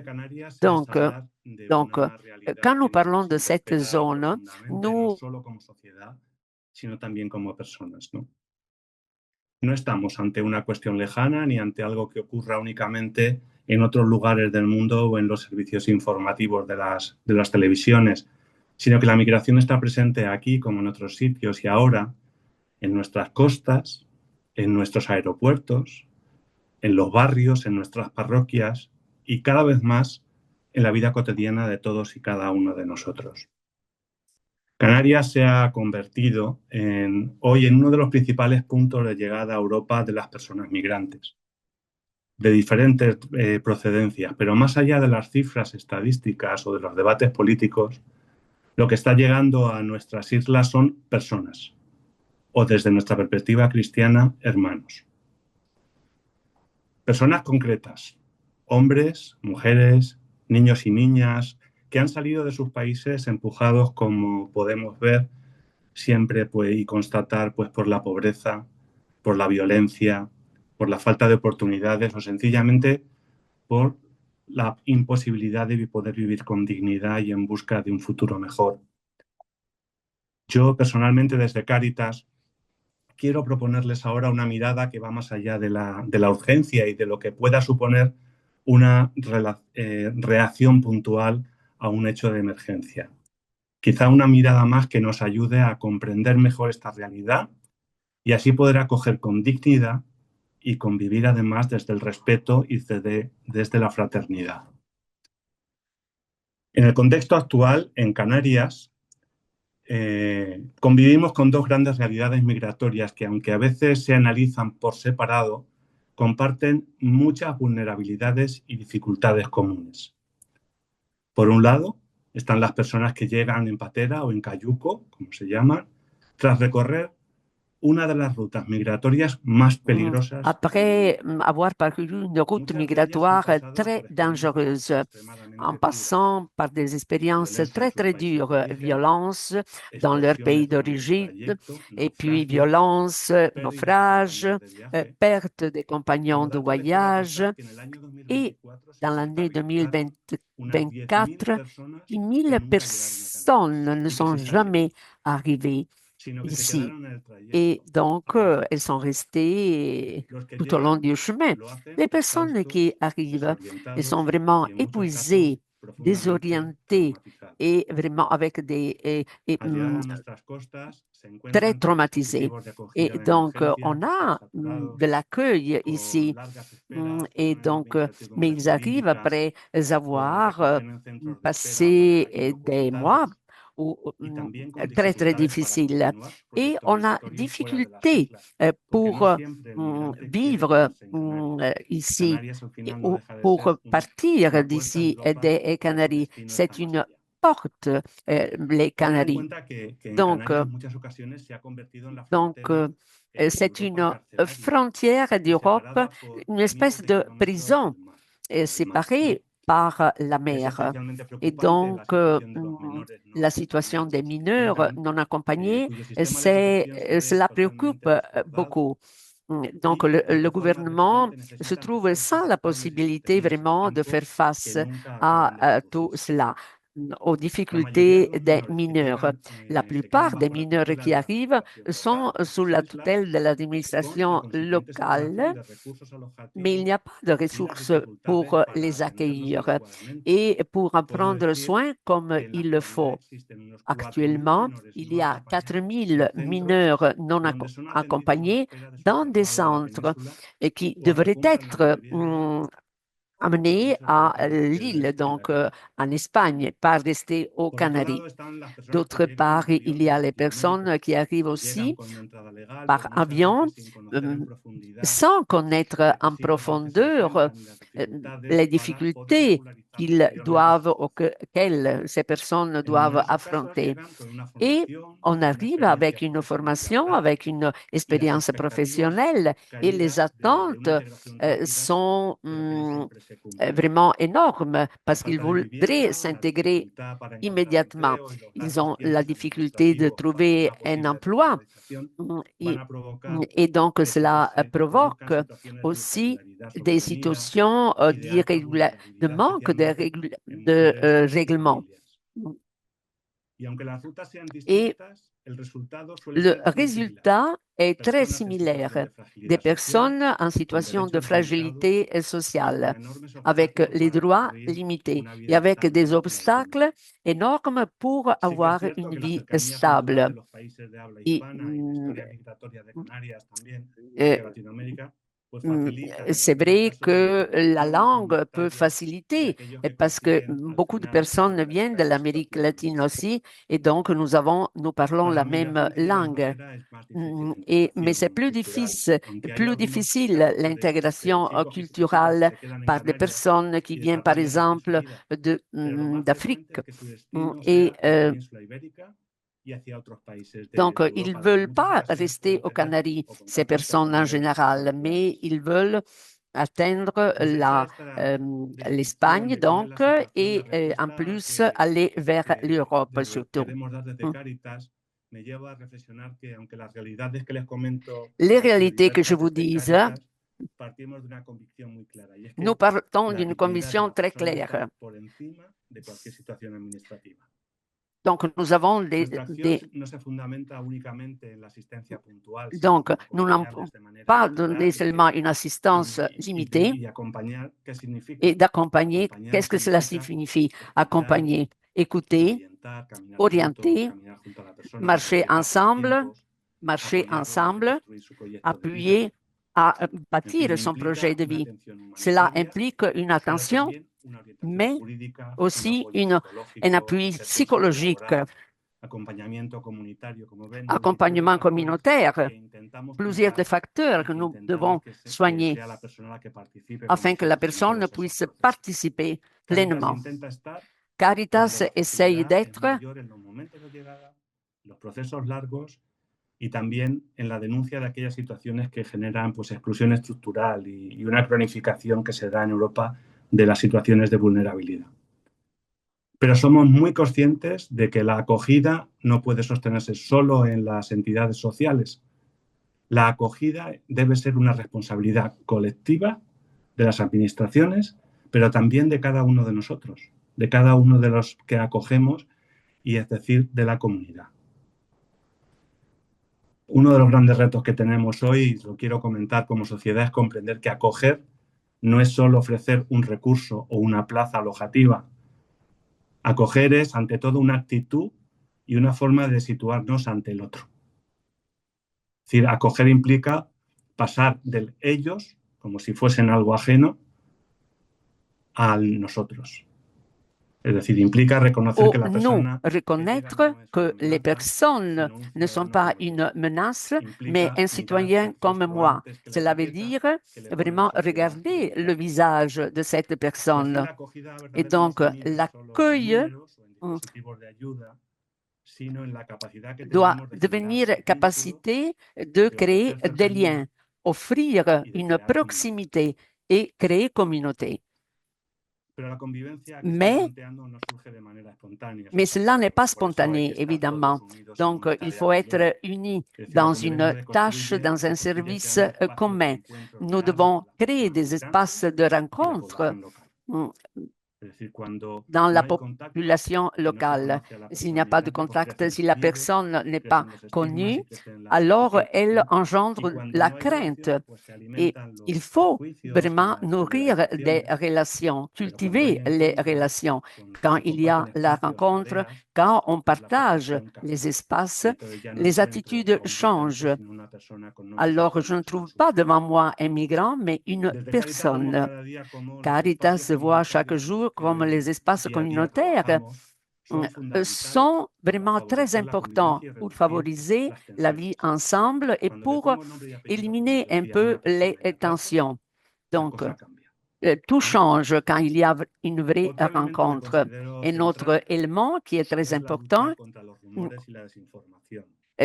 Donc, quand nous parlons de cette zone, nous
sino también como personas, ¿no? No estamos ante una cuestión lejana ni ante algo que ocurra únicamente en otros lugares del mundo o en los servicios informativos de las televisiones, sino que la migración está presente aquí como en otros sitios y ahora en nuestras costas, en nuestros aeropuertos, en los barrios, en nuestras parroquias y cada vez más en la vida cotidiana de todos y cada uno de nosotros. Canarias se ha convertido hoy en uno de los principales puntos de llegada a Europa de las personas migrantes, de diferentes procedencias, pero más allá de las cifras estadísticas o de los debates políticos, lo que está llegando a nuestras islas son personas, o desde nuestra perspectiva cristiana, hermanos. Personas concretas, hombres, mujeres, niños y niñas, que han salido de sus países empujados, como podemos ver siempre y constatar, por la pobreza, por la violencia, por la falta de oportunidades o sencillamente por la imposibilidad de poder vivir con dignidad y en busca de un futuro mejor. Yo personalmente desde Cáritas quiero proponerles ahora una mirada que va más allá de la urgencia y de lo que pueda suponer una reacción puntual a un hecho de emergencia. Quizá una mirada más que nos ayude a comprender mejor esta realidad y así poder acoger con dignidad y convivir además desde el respeto y desde la fraternidad. En el contexto actual, en Canarias, convivimos con dos grandes realidades migratorias que, aunque a veces se analizan por separado, comparten muchas vulnerabilidades y dificultades comunes. Por un lado, están las personas que llegan en patera o en cayuco, como se llaman, tras recorrer una de las rutas migratorias más peligrosas.
Après avoir parcouru une route migratoire très dangereuse, en passant par des expériences très, très dures, violences dans leur pays d'origine, et puis violence, naufrage, perte des compagnons de voyage. Et dans l'année 2024, 10 000 personnes ne sont jamais arrivées ici. Et donc, elles sont restées tout au long du chemin. Les personnes qui arrivent, elles sont vraiment épuisées, désorientées et vraiment avec très traumatisées. Et donc, on a de l'accueil ici. Et donc, mais ils arrivent après avoir passé des mois très, très difficiles. Et on a difficulté pour vivre ici ou pour partir d'ici des Canaries. C'est une porte, les Canaries. Donc, c'est une frontière d'Europe, une espèce de prison séparée par la mer. Et donc, la situation des mineurs non accompagnés, cela préoccupe beaucoup. Donc, le gouvernement se trouve sans la possibilité vraiment de faire face à tout cela, aux difficultés des mineurs. La plupart des mineurs qui arrivent sont sous la tutelle de l'administration locale, mais il n'y a pas de ressources pour les accueillir et pour en prendre soin comme il le faut. Actuellement, il y a 4 000 mineurs non accompagnés dans des centres et qui devraient être amenés à l'île, donc en Espagne, pas rester aux Canaries. D'autre part, il y a les personnes qui arrivent aussi par avion sans connaître en profondeur les difficultés qu'elles, ces personnes doivent affronter. Et on arrive avec une formation, avec une expérience professionnelle et les attentes sont vraiment énormes parce qu'ils voudraient s'intégrer immédiatement. Ils ont la difficulté de trouver un emploi et donc cela provoque aussi des situations de manque de règlement. Et le résultat est très similaire. Des personnes en situation de fragilité sociale, avec les droits limités et avec des obstacles énormes pour avoir une vie stable. Et, c'est vrai que la langue peut faciliter parce que beaucoup de personnes viennent de l'Amérique latine aussi et donc nous parlons la même langue. Mais c'est plus difficile l'intégration culturelle par des personnes qui viennent par exemple d'Afrique. Et donc, ils ne veulent pas rester aux Canaries, ces personnes en général, mais ils veulent atteindre l'Espagne, donc, et en plus aller vers l'Europe surtout. Les réalités que je vous dise, nous partons d'une conviction très claire. Donc, nous avons donc, nous n'avons pas donné seulement une assistance limitée et d'accompagner. Qu'est-ce que cela signifie? Accompagner, écouter, orienter, marcher ensemble, appuyer à bâtir son projet de vie. Cela implique une attention, mais aussi un appui psychologique, accompagnement communautaire, plusieurs des facteurs que nous devons soigner afin que la personne puisse participer pleinement. Caritas
La
essaye
complejidad es
d'être
mayor en los momentos de llegada, los procesos largos y también en la denuncia de aquellas situaciones que generan pues, exclusión estructural y una cronificación que se da en Europa de las situaciones de vulnerabilidad. Pero somos muy conscientes de que la acogida no puede sostenerse solo en las entidades sociales. La acogida debe ser una responsabilidad colectiva de las administraciones, pero también de cada uno de nosotros, de cada uno de los que acogemos, y es decir, de la comunidad. Uno de los grandes retos que tenemos hoy, y lo quiero comentar como sociedad, es comprender que acoger no es solo ofrecer un recurso o una plaza alojativa. Acoger es, ante todo, una actitud y una forma de situarnos ante el otro. Es decir, acoger implica pasar del ellos, como si fuesen algo ajeno, al nosotros. Es decir, implica reconocer que la
nous
persona
reconnaître que les personnes ne sont pas une menace, mais un citoyen comme moi. Cela veut dire vraiment regarder le visage de cette personne. Et donc, l'accueil doit devenir capacité de créer des liens, offrir une proximité et créer communauté. Mais cela n'est pas spontané, évidemment. Donc, il faut être unis dans une tâche, dans un service commun. Nous devons créer des espaces de rencontre dans la population locale. S'il n'y a pas de contact, si la personne n'est pas connue, alors elle engendre la crainte. Et il faut vraiment nourrir des relations, cultiver les relations. Quand il y a la rencontre, quand on partage les espaces, les attitudes changent. Alors, je ne trouve pas devant moi un migrant, mais une personne. Caritas se voit chaque jour comme les espaces communautaires sont vraiment très importants pour favoriser la vie ensemble et pour éliminer un peu les tensions. Donc, tout change quand il y a une vraie rencontre. Un autre élément qui est très important,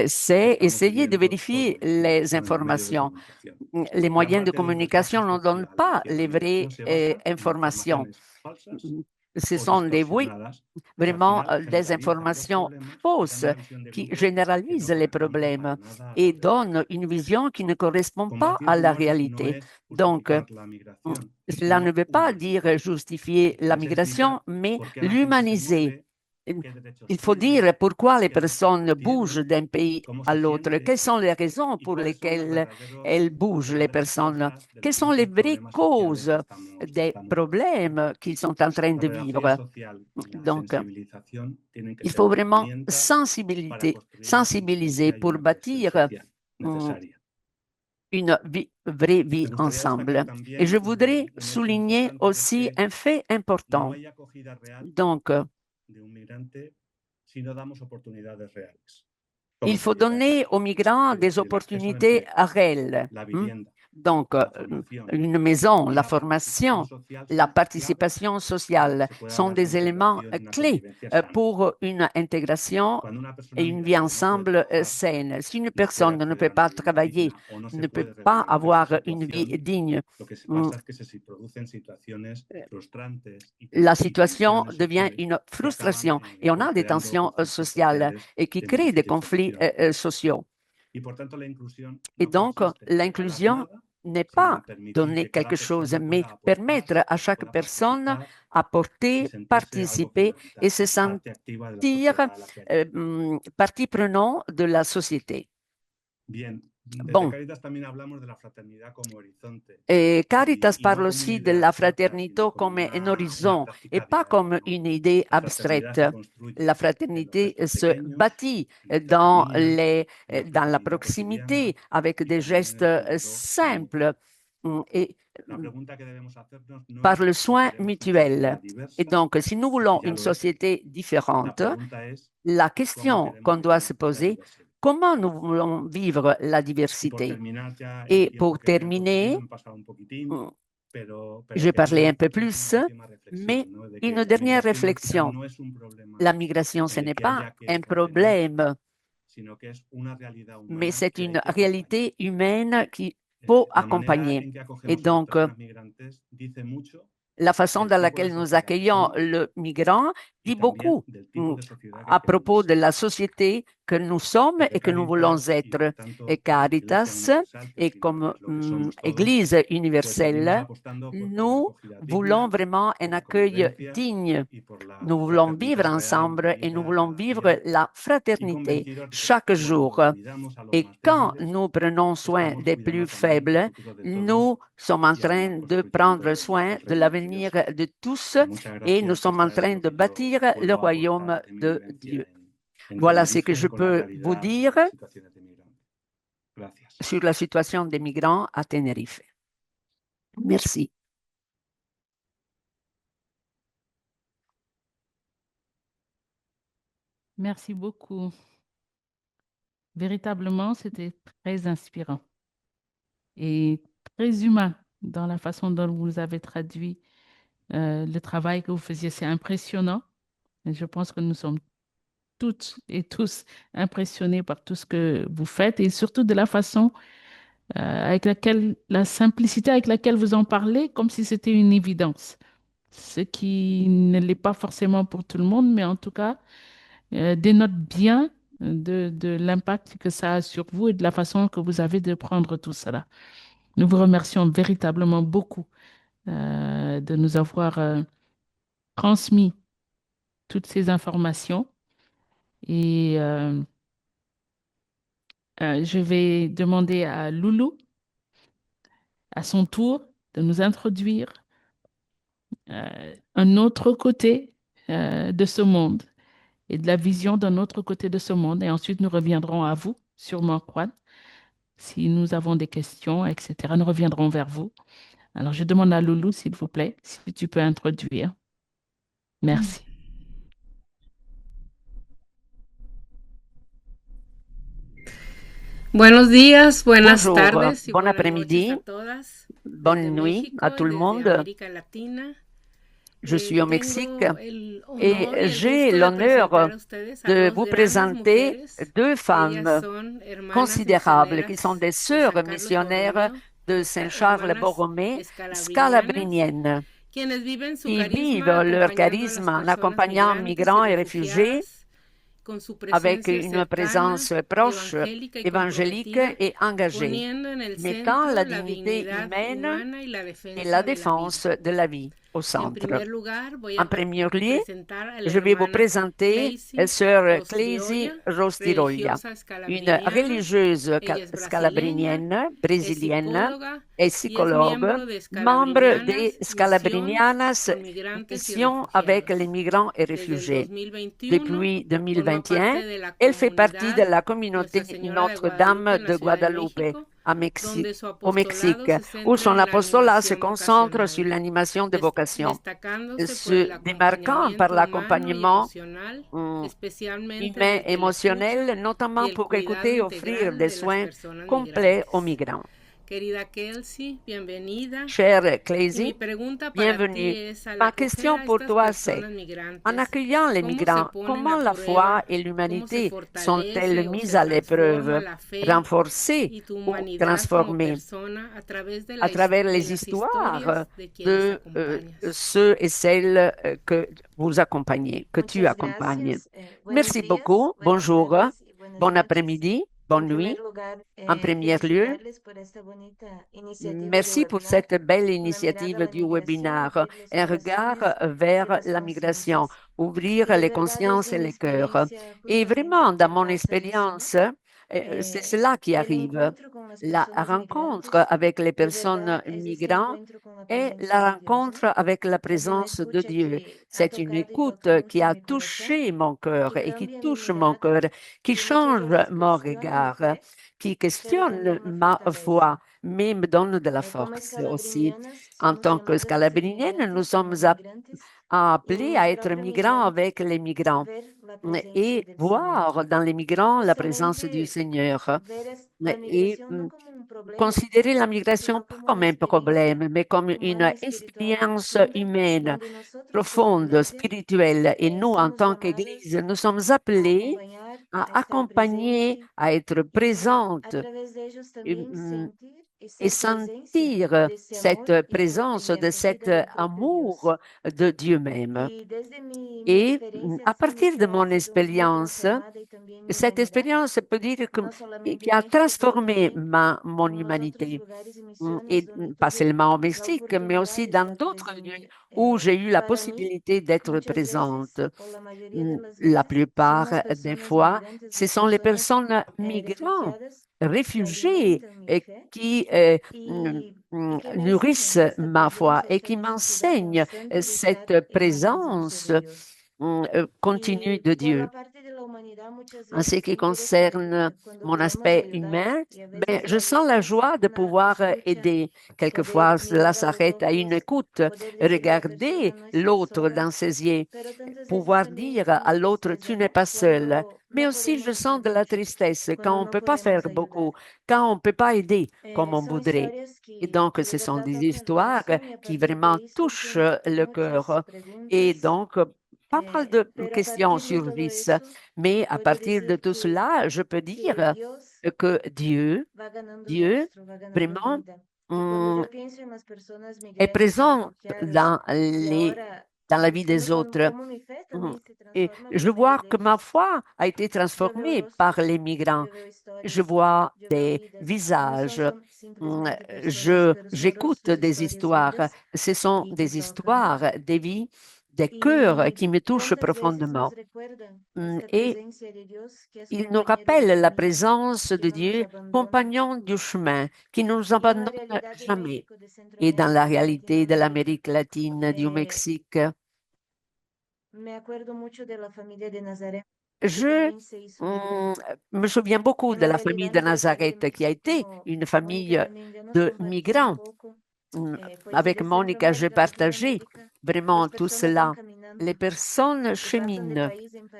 c'est essayer de vérifier les informations. Les moyens de communication ne donnent pas les vraies informations. Ce sont vraiment des informations fausses qui généralisent les problèmes et donnent une vision qui ne correspond pas à la réalité. Donc, cela ne veut pas dire justifier la migration, mais l'humaniser. Il faut dire pourquoi les personnes bougent d'un pays à l'autre. Quelles sont les raisons pour lesquelles elles bougent, les personnes? Quelles sont les vraies causes des problèmes qu'ils sont en train de vivre? Donc, il faut vraiment sensibiliser pour bâtir une vraie vie ensemble. Et je voudrais souligner aussi un fait important. Donc, il faut donner aux migrants des opportunités réelles. Donc, une maison, la formation, la participation sociale sont des éléments clés pour une intégration et une vie ensemble saine. Si une personne ne peut pas travailler, ne peut pas avoir une vie digne, la situation devient une frustration et on a des tensions sociales et qui créent des conflits sociaux. Et donc, l'inclusion n'est pas donner quelque chose, mais permettre à chaque personne apporter, participer et se sentir partie prenante de la société. Bon. Et Caritas parle aussi de la fraternité comme un horizon et pas comme une idée abstraite. La fraternité se bâtit dans la proximité avec des gestes simples et par le soin mutuel. Et donc, si nous voulons une société différente, la question qu'on doit se poser, comment nous voulons vivre la diversité? Et pour terminer, Je parlais un peu plus, mais une dernière réflexion. La migration, ce n'est pas un problème, mais c'est une réalité humaine qu'il faut accompagner. Et donc, la façon dans laquelle nous accueillons le migrant dit beaucoup à propos de la société que nous sommes et que nous voulons être. Et Caritas, et comme Église universelle, nous voulons vraiment un accueil digne. Nous voulons vivre ensemble et nous voulons vivre la fraternité chaque jour. Et quand nous prenons soin des plus faibles, nous sommes en train de prendre soin de l'avenir de tous et nous sommes en train de bâtir le royaume de Dieu. Voilà ce que je peux vous dire sur la situation des migrants à Tenerife. Merci.
Merci beaucoup. Véritablement, c'était très inspirant et très humain dans la façon dont vous avez traduit le travail que vous faisiez. C'est impressionnant. Et je pense que nous sommes toutes et tous impressionnés par tout ce que vous faites et surtout de la façon avec laquelle, la simplicité avec laquelle vous en parlez, comme si c'était une évidence. Ce qui ne l'est pas forcément pour tout le monde, mais en tout cas, dénote bien de l'impact que ça a sur vous et de la façon que vous avez de prendre tout cela. Nous vous remercions véritablement beaucoup de nous avoir transmis toutes ces informations. Et je vais demander à Loulou, à son tour, de nous introduire un autre côté de ce monde et de la vision d'un autre côté de ce monde. Et ensuite, nous reviendrons à vous, sûrement, Juan. Si nous avons des questions, etc., nous reviendrons vers vous. Alors, je demande à Loulou, s'il vous plaît, si tu peux introduire. Merci.
Buenos días, buenas
Bonjour,
tardes y
bon
buenas noches
après-midi,
a todas.
bonne
Desde
nuit
México
à tout
y
le
desde
monde.
América Latina.
Je suis au Mexique
Tengo el honor y
et
el
j'ai
gusto de
l'honneur
presentar a ustedes a
de
dos
vous
grandes
présenter
mujeres.
deux
Ellas
femmes
son hermanas
considérables qui sont
misioneras
des
de
sœurs
San Carlos
missionnaires
Borromeo,
de Saint-Charles
hermanas
Borromée,
escalabrinianas,
scalabriniennes,
quienes viven su
qui vivent
carisma
leur
acompañando a las
charisme en
personas
accompagnant
migrantes y
migrants et réfugiés
refugiadas con su
avec
presencia
une
cercana,
présence proche,
evangélica y
évangélique
comprometida,
et engagée,
poniendo en el
mettant
centro
la
la
dignité
dignidad
humaine
humana y la
et
defensa
la
de la
défense
vida.
de la vie au
En
centre.
primer lugar, voy
En
a
premier lieu,
presentar a la
je vais vous
hermana
présenter
Cleisy
sœur Cleisy
Rostirolla,
Rostirolla,
religiosa
une
scalabriniana.
religieuse
Ella es brasileña,
scalabrinienne,
es
brésilienne
psicóloga
et
y es
psychologue,
miembro de
membre des
Scalabrinianas Misión
Scalabrinianas
con Migrantes y
Mission avec les
Refugiados.
migrants et
Desde el
réfugiés.
2021
Depuis
forma
2021,
parte de la
elle fait partie de
comunidad
la
Nuestra
communauté
Señora de
Notre-Dame
Guadalupe en la
de
Ciudad de
Guadalupe
México,
à
donde
Mexique,
su
au
apostolado
Mexique,
se
où
centra
son
en la
apostolat se
animación
concentre sur
vocacional,
l'animation de vocation,
destacándose por
se
el
démarquant par
acompañamiento humano y
l'accompagnement
emocional,
humain,
especialmente desde la escucha
émotionnel,
y
notamment
el
pour
cuidado
écouter et offrir
integral
des
de las
soins
personas
complets aux
migrantes.
migrants.
Querida Kelsey, bienvenida.
Chère
Y mi
Clézy,
pregunta para ti
bienvenue.
es, al
Ma
acoger
question
a
pour
estas
toi, c'est,
personas
en
migrantes,
accueillant les
¿cómo se
migrants,
ponen
comment
a
la foi
prueba?
et
¿Cómo se
l'humanité
fortalece
sont-elles
o
mises
se
à
transforma
l'épreuve,
la fe
renforcées
y tu
ou
humanidad como
transformées
persona a través de,
à travers
de
les
las
histoires
historias de quienes
de
acompañas?
ceux et celles que vous accompagnez, que tu
Muchas
accompagnes?
gracias. Buenos
Merci
días,
beaucoup,
buenas
bonjour,
tardes y buenas
bon
noches.
après-midi,
En
bonne nuit.
primer lugar,
En premier lieu,
felicitarles por esta bonita iniciativa de
merci pour
webinar,
cette belle
una
initiative
mirada a la
du
migración,
webinaire,
abrir los
un regard
corazones y
vers
las
la migration,
conciencias.
ouvrir
Y de
les
verdad,
consciences
desde
et
mi
les cœurs.
experiencia,
Et
justamente
vraiment, dans
por
mon
la tradición,
expérience, c'est cela qui
el
arrive.
encuentro con las
La
personas
rencontre
migrantes,
avec les
de
personnes
verdad, es ese
migrantes
encuentro con la
et
presencia
la
de Dios, ¿no?
rencontre avec la
Es una
présence de
escucha
Dieu.
que ha
C'est une
tocado y
écoute
toca
qui
mucho
a
mi corazón,
touché mon cœur
que
et qui
cambia mi
touche mon
mirada
cœur, qui
y muchas
change
veces
mon
cuestiona mi
regard,
fe,
qui
pero
questionne
también me
ma foi,
fortalece.
mais me donne de la
Como
force aussi.
escalabrinianas,
En
somos
tant que
llamadas a ser
scalabrinienne, nous
migrantes con
sommes
los migrantes y
appelés
en
à
mi
être
propio
migrants
migrante
avec les migrants.
ver
et voir dans les migrants la présence du Seigneur et considérer la migration pas comme un problème, mais comme une expérience humaine profonde, spirituelle. Et nous, en tant qu'Église, nous sommes appelés à accompagner, à être présentes et sentir cette présence de cet amour de Dieu même. Et à partir de mon expérience, cette expérience peut dire qui a transformé mon humanité. Et pas seulement au Mexique, mais aussi dans d'autres lieux où j'ai eu la possibilité d'être présente. La plupart des fois, ce sont les personnes migrantes, réfugiées, qui nourrissent ma foi et qui m'enseignent cette présence continue de Dieu. En ce qui concerne mon aspect humain, ben, je sens la joie de pouvoir aider. Quelquefois, cela s'arrête à une écoute, regarder l'autre dans ses yeux, pouvoir dire à l'autre, tu n'es pas seul. Mais aussi, je sens de la tristesse quand on ne peut pas faire beaucoup, quand on ne peut pas aider comme on voudrait. Et donc, ce sont des histoires qui vraiment touchent le cœur. Et donc, pas mal de questions surgissent, mais à partir de tout cela, je peux dire que Dieu vraiment est présent dans la vie des autres. Et je vois que ma foi a été transformée par les migrants. Je vois des visages, j'écoute des histoires. Ce sont des histoires, des vies, des cœurs qui me touchent profondément. Et il nous rappelle la présence de Dieu, compagnon du chemin, qui ne nous abandonne jamais. Et dans la réalité de l'Amérique latine, du Mexique, je me souviens beaucoup de la famille de Nazareth, qui a été une famille de migrants. Avec Monica, j'ai partagé vraiment tout cela. Les personnes cheminent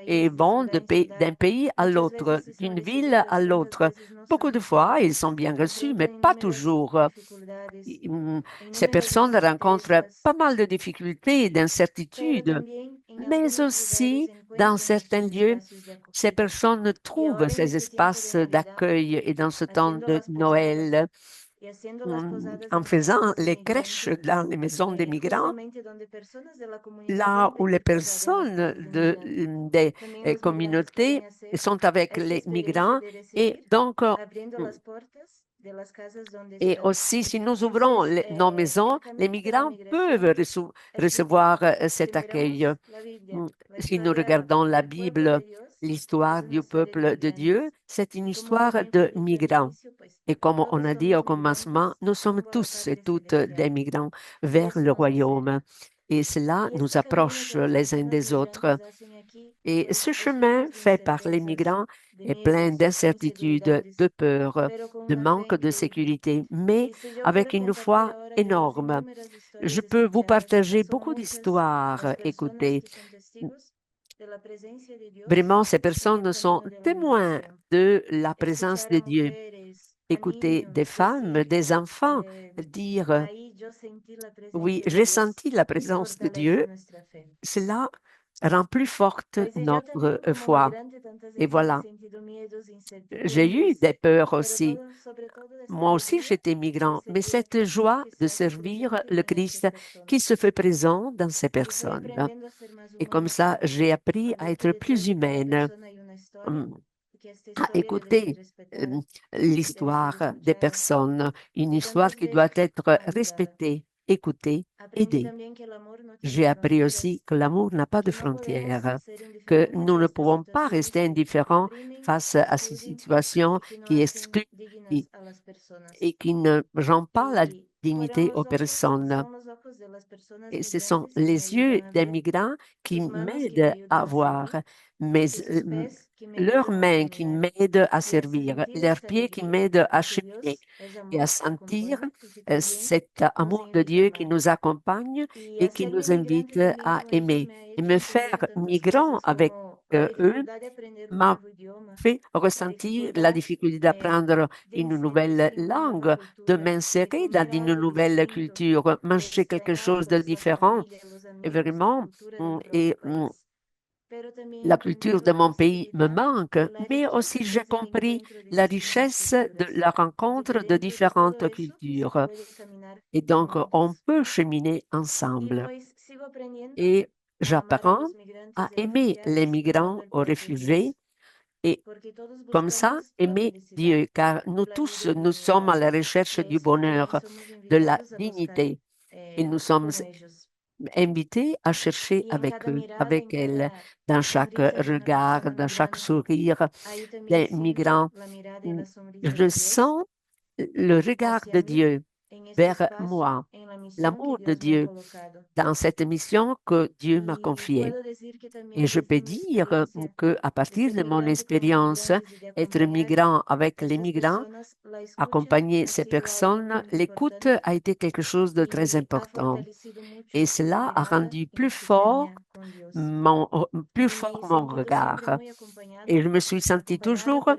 et vont d'un pays à l'autre, d'une ville à l'autre. Beaucoup de fois, ils sont bien reçus, mais pas toujours. Ces personnes rencontrent pas mal de difficultés et d'incertitudes, mais aussi, dans certains lieux, ces personnes trouvent ces espaces d'accueil et dans ce temps de Noël, en faisant les crèches dans les maisons des migrants, là où les personnes des communautés sont avec les migrants. Et donc, et aussi, si nous ouvrons nos maisons, les migrants peuvent recevoir cet accueil. Si nous regardons la Bible, l'histoire du peuple de Dieu, c'est une histoire de migrants. Et comme on a dit au commencement, nous sommes tous et toutes des migrants vers le royaume. Et cela nous approche les uns des autres. Et ce chemin fait par les migrants est plein d'incertitudes, de peur, de manque de sécurité, mais avec une foi énorme. Je peux vous partager beaucoup d'histoires. Écoutez, vraiment, ces personnes sont témoins de la présence de Dieu. Écoutez, des femmes, des enfants dire, oui, j'ai senti la présence de Dieu. Cela rend plus forte notre foi. Et voilà, j'ai eu des peurs aussi. Moi aussi, j'étais migrant, mais cette joie de servir le Christ qui se fait présent dans ces personnes. Et comme ça, j'ai appris à être plus humaine, à écouter l'histoire des personnes, une histoire qui doit être respectée, écoutée, aidée. J'ai appris aussi que l'amour n'a pas de frontières, que nous ne pouvons pas rester indifférents face à ces situations qui excluent et qui ne rendent pas la dignité aux personnes. Et ce sont les yeux des migrants qui m'aident à voir, mais leurs mains qui m'aident à servir, leurs pieds qui m'aident à cheminer et à sentir cet amour de Dieu qui nous accompagne et qui nous invite à aimer et me faire migrant avec eux m'ont fait ressentir la difficulté d'apprendre une nouvelle langue, de m'insérer dans une nouvelle culture, manger quelque chose de différent. Et vraiment, la culture de mon pays me manque, mais aussi j'ai compris la richesse de la rencontre de différentes cultures. Et donc, on peut cheminer ensemble. Et j'apprends à aimer les migrants aux réfugiés et comme ça, aimer Dieu, car nous tous, nous sommes à la recherche du bonheur, de la dignité, et nous sommes invités à chercher avec eux, avec elles, dans chaque regard, dans chaque sourire des migrants. Je sens le regard de Dieu vers moi, l'amour de Dieu dans cette mission que Dieu m'a confiée. Et je peux dire que à partir de mon expérience, être migrant avec les migrants, accompagner ces personnes, l'écoute a été quelque chose de très important. Et cela a rendu plus fort mon regard. Et je me suis sentie toujours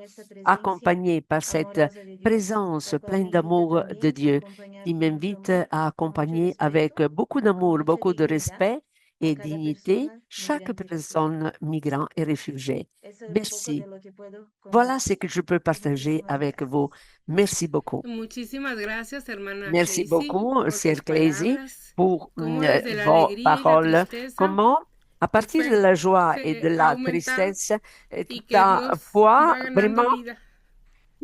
accompagnée par cette présence pleine d'amour de Dieu qui m'invite à accompagner avec beaucoup d'amour, beaucoup de respect et dignité chaque personne migrant et réfugiée. Merci. Voilà ce que je peux partager avec vous. Merci beaucoup.
Muchísimas gracias, hermana
Merci
Tracy,
beaucoup,
por
Sir
tus
Clazy,
palabras.
pour
Cómo desde la
vos
alegría y la
paroles.
tristeza
Comment, à partir de la joie et de
ha
la
aumentado
tristesse,
y
tout
que
à
Dios
foi
va ganando
vraiment
vida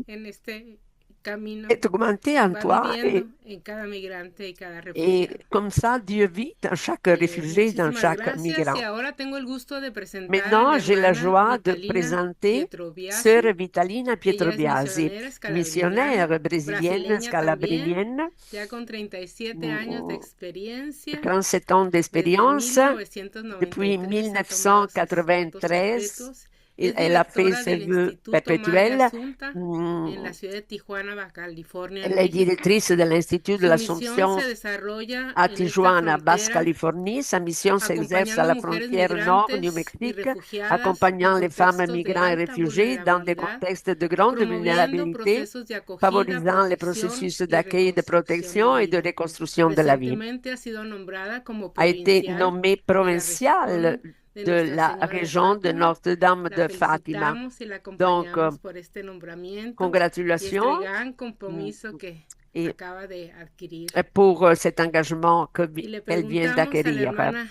en este camino,
est augmenté en
va
toi
viviendo en cada migrante y cada
et
refugiado.
comme ça, Dieu vit dans chaque réfugié, dans
Muchísimas
chaque
gracias
migrant.
y ahora tengo el gusto de presentar a
Maintenant,
la
j'ai la
hermana
joie de
Vitalina
présenter
Pietrobiasi.
Sœur Vitalina
Ella es
Pietrobiasi, missionnaire brésilienne,
brasileña también,
scalabrinienne,
ya con 37 años de experiencia.
37 ans
Desde
d'expérience.
1993
Depuis
ha tomado sus votos
1993,
perpetuos.
elle a fait
Directora
ses
del
vœux
Instituto
perpétuels.
María Asunta en
Mm,
la ciudad de Tijuana, Baja California, en
Elle est
México.
directrice de l'Institut de
Su misión
l'Assomption
se desarrolla
à
en esta
Tijuana,
frontera,
Basse-Californie. Sa mission s'exerce à
acompañando
la
mujeres
frontière nord, New
migrantes y
Mexique,
refugiadas en
accompagnant les femmes
contextos de
migrants et
alta
réfugiés dans des
vulnerabilidad,
contextes de grande
promoviendo
vulnérabilité,
procesos de acogida,
favorisant les
protección
processus
y
d'accueil, de
reconstrucción de
protection et de
vida.
reconstruction de la vie.
Recientemente ha sido nombrada como
A été
provincial
nommée
de la
provinciale
región
de
Nuestra
la
Señora de
région de
Fátima.
Notre-Dame
La
de Fatima.
felicitamos y la
Donc,
acompañamos por este nombramiento y este
congratulations
gran compromiso que
et
acaba de adquirir.
pour cet engagement
Y le
qu'elle vient
preguntamos a la
d'acquérir.
hermana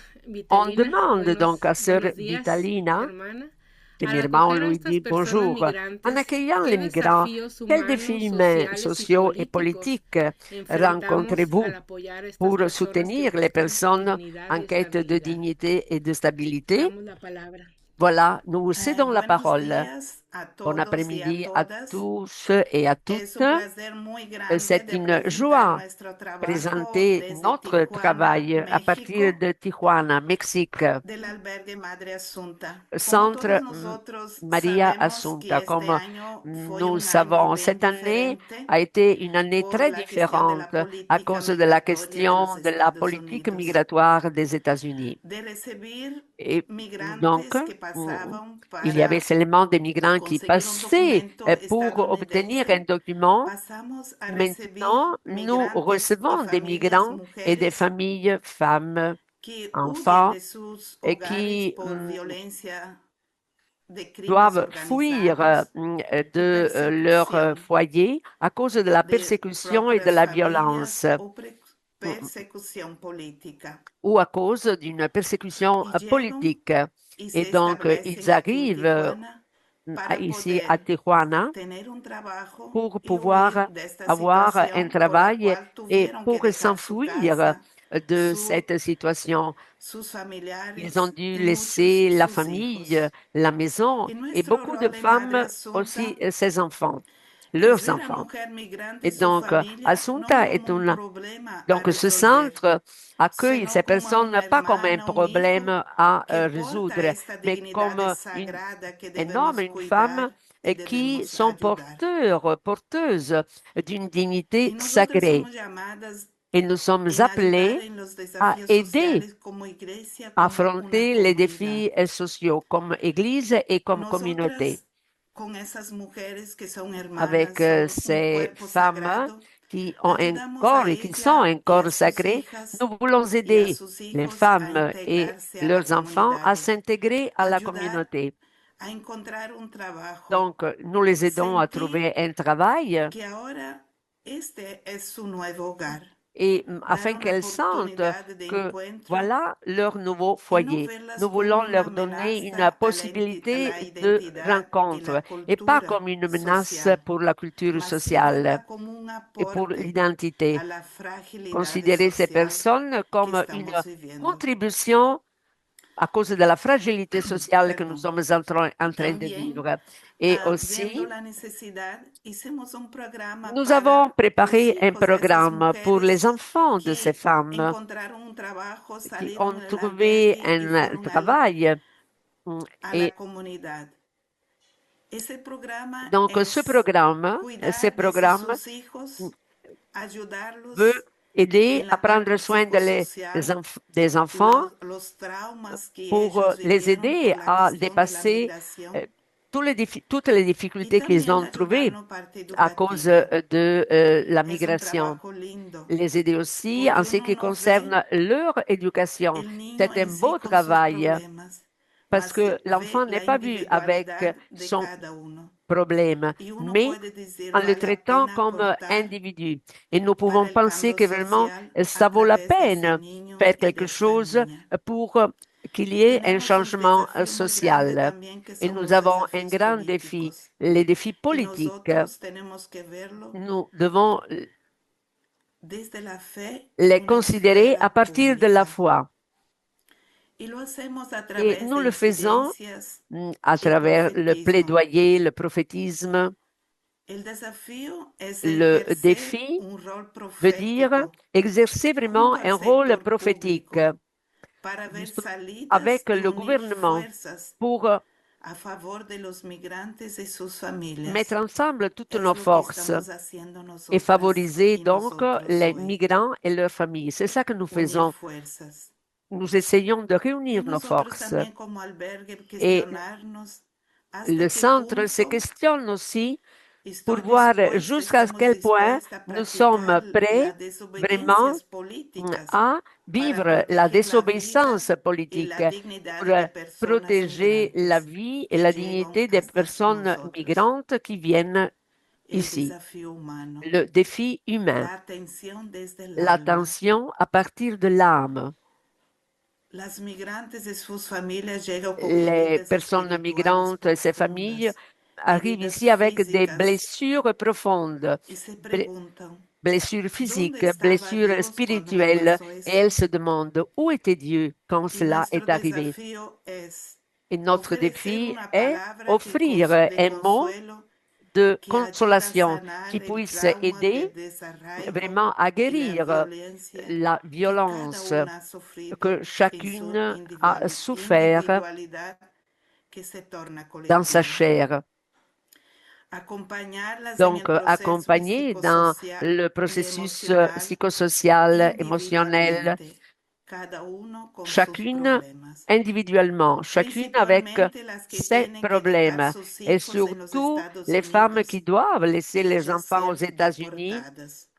On
Vitalina,
demande donc à Sœur
buenos días,
Vitalina,
hermana, al
premièrement, on
acoger a
lui
estas
dit
personas
bonjour. En
migrantes,
accueillant
¿qué
les migrants,
desafíos
quels
humanos,
défis humains,
sociales y
sociaux et
políticos
politiques
enfrentamos
rencontrez-vous
al apoyar a estas
pour
personas que
soutenir les
buscan
personnes
dignidad
en
y
quête de
estabilidad?
dignité et de stabilité?
Damos la palabra.
Voilà, nous vous cédons la
Buenos
parole.
días a
Bon
todos y a
après-midi à
todas.
tous et à toutes.
Es un placer muy grande
C'est
de
une
presentar
joie
nuestro trabajo
présenter
desde
notre
Tijuana,
travail à partir
México,
de Tijuana, Mexique,
del albergue Madre Asunta. Como
Centre
todos nosotros
Maria
sabemos que
Assunta.
este
Comme
año fue
nous
un
savons,
año
cette
bien
année
diferente
a été une année
por
très
la cuestión de la
différente à
política
cause de la
migratoria de
question
los
de la
Estados
politique
Unidos,
migratoire des États-Unis.
de recibir
Et donc,
migrantes que pasaban
il y avait
para
seulement des migrants qui
conseguir un
passaient
documento
pour obtenir un
estadounidense.
document.
Pasamos a recibir
Maintenant, nous
migrantes y
recevons des
familias,
migrants et des
mujeres
familles, femmes,
que huyen
enfants,
de sus
et
hogares
qui
por violencia de crímenes
doivent fuir
organizados y
de leur
persecución
foyer à cause de la
de
persécution et de
propias
la
familias
violence
o persecución política.
ou à cause d'une persécution
Y llegan
politique.
y
Et
se
donc,
establecen
ils
aquí en
arrivent
Tijuana para
ici à
poder
Tijuana
tener un trabajo
pour
y
pouvoir
huir de esta
avoir un
situación por la
travail
cual
et
tuvieron
pour
que dejar su
s'enfuir
casa,
de
su
cette situation.
sus
Ils ont
familiares
dû
y
laisser
muchos
la
sus
famille,
hijos.
la maison
Y
et
nuestro
beaucoup de
rol de Madre
femmes aussi,
Asunta
ses enfants,
es
leurs
ver a
enfants.
mujer migrante
Et
y su
donc,
familia no
Assunta est
como un
une.
problema a
Donc, ce
resolver,
centre accueille ces
sino como
personnes
una
pas comme un
hermana, un
problème
hijo
à
que porta
résoudre,
esta
mais
dignidad
comme
sagrada que
un
debemos
homme, une femme
cuidar y
qui
debemos
sont
ayudar.
porteuses d'une dignité
Y nosotras
sacrée.
somos llamadas
et nous sommes
en
appelés
ayudar en los
à
desafíos
aider
sociales como iglesia,
à
como una
affronter les défis
comunidad.
sociaux comme Église et comme communauté.
Nosotras, con esas mujeres que son
Avec
hermanas, somos un
ces
cuerpo
femmes
sagrado,
qui ont un
ayudamos
corps
a
et qui sont
ella
un
y a
corps
sus
sacré,
hijas
nous voulons
y a
aider
sus
les
hijos a
femmes et
integrarse a la
leurs enfants à
comunidad,
s'intégrer à la
ayudar
communauté.
a encontrar un trabajo,
Donc, nous les aidons à trouver
sentir
un travail
que ahora este es su nuevo hogar,
et
dar
afin
una
qu'elles sentent
oportunidad de
que
encuentro
voilà leur nouveau
y no
foyer.
verlas
Nous
como
voulons
una
leur donner une
amenaza a
possibilité
la
de
identidad y
rencontre
la
et pas
cultura
comme une menace
social,
pour la culture
mas sí
sociale
verla como un
et pour
aporte
l'identité.
a la fragilidad
Considérer ces
social
personnes
que
comme une
estamos viviendo.
contribution à cause de la fragilité sociale que nous
Perdón.
sommes en train de
También,
vivre. Et
viendo
aussi,
la necesidad, hicimos un programa
nous avons
para los
préparé un
hijos de esas
programme pour les
mujeres
enfants de ces
que
femmes
encontraron un trabajo,
qui
salieron
ont
del
trouvé
albergue y
un
fueron
travail.
a
Et
la comunidad. Ese programa
donc, ce
es
programme
cuidar de sus hijos,
veut
ayudarlos
aider
en
à
la parte
prendre soin
psicosocial,
des enfants
los traumas que
pour
ellos
les
vivieron
aider
por la
à
cuestión de la
dépasser
migración
toutes les
y
difficultés qu'ils
también
ont trouvées
ayudarnos parte
à cause
educativa.
de la
Es un
migration.
trabajo lindo,
Les aider aussi en
porque
ce
uno
qui
no ve
concerne leur éducation.
el niño
C'est un
en sí
beau
con sus
travail
problemas,
parce
mas
que
ve
l'enfant n'est
la
pas vu avec
individualidad de
son
cada uno.
problème,
Y uno
mais
puede decir,
en le
vale la
traitant
pena
comme
aportar
individu. Et nous
para
pouvons
el
penser
cambio
que vraiment
social
ça
a
vaut la
través de ese
peine
niño
faire
y de
quelque
esa
chose
niña.
pour qu'il y ait un
Tenemos un
changement
desafío muy grande
social.
también que
Et
son
nous
los
avons un
desafíos
grand défi,
políticos.
les défis
Y
politiques.
nosotros tenemos que verlo
Nous devons
desde la fe
les
en la
considérer à
escuela
partir de la
pública.
foi.
Y lo hacemos a
Et
través
nous
de
le faisons
incidencias
à
y
travers le
profetismo.
plaidoyer, le prophétisme.
El desafío es
Le
ejercer
défi
un rol
veut dire
profético
exercer vraiment
junto al
un rôle
sector
prophétique
público para ver
justement
salidas
avec
y
le
unir
gouvernement
fuerzas
pour
a favor de los migrantes y sus familias.
mettre ensemble toutes
Es
nos
lo que
forces
estamos haciendo
et
nosotras
favoriser
y
donc
nosotros
les
hoy.
migrants et leurs familles. C'est ça que nous
Unir
faisons.
fuerzas.
Nous essayons de
Y
réunir nos
nosotros
forces.
también como albergue
Et
cuestionarnos hasta
le
qué
centre se
punto
questionne aussi pour
estoy
voir
dispuesta,
jusqu'à
estamos
quel point
dispuestas a
nous sommes
practicar
prêts
las
vraiment
desobediencias políticas
à
para
vivre la
proteger la vida
désobéissance
y
politique,
la dignidad
pour
de personas
protéger la
migrantes
vie et
que
la
llegan
dignité des
hasta
personnes
nosotros.
migrantes qui viennent
El
ici.
desafío humano,
Le défi humain,
la atención desde el alma.
l'attention à partir de l'âme.
Las migrantes y sus familias llegan con
Les
heridas
personnes
espirituales
migrantes et ces familles
profundas,
arrivent
heridas
ici avec des
físicas,
blessures profondes,
y se
ble-
preguntan,
blessures
¿dónde
physiques,
estaba
blessures
Dios cuando me
spirituelles,
pasó
et
esto?
elles se demandent où était Dieu quand
Y
cela
nuestro
est arrivé.
desafío es
Et notre
ofrecer
défi
una
est
palabra
offrir
de
un mot
consuelo
de
que ayuda a
consolation
sanar
qui
el
puisse
trauma de
aider
desarraigo
vraiment à
y la
guérir
violencia
la
que
violence
cada una ha sufrido
que
en su
chacune a souffert
individualidad que se torna
dans sa
colectiva.
chair.
Acompañarlas en
Donc,
el proceso
accompagner dans
psicosocial
le
y
processus
emocional
psychosocial, émotionnel,
individualmente, cada uno con sus
chacune
problemas.
individuellement, chacune avec
Principalmente las que
ses
tienen que
problèmes,
dejar sus
et
hijos en los
surtout
Estados
les femmes qui
Unidos
doivent laisser
y
les
ellas
enfants aux
ser
États-Unis.
deportadas.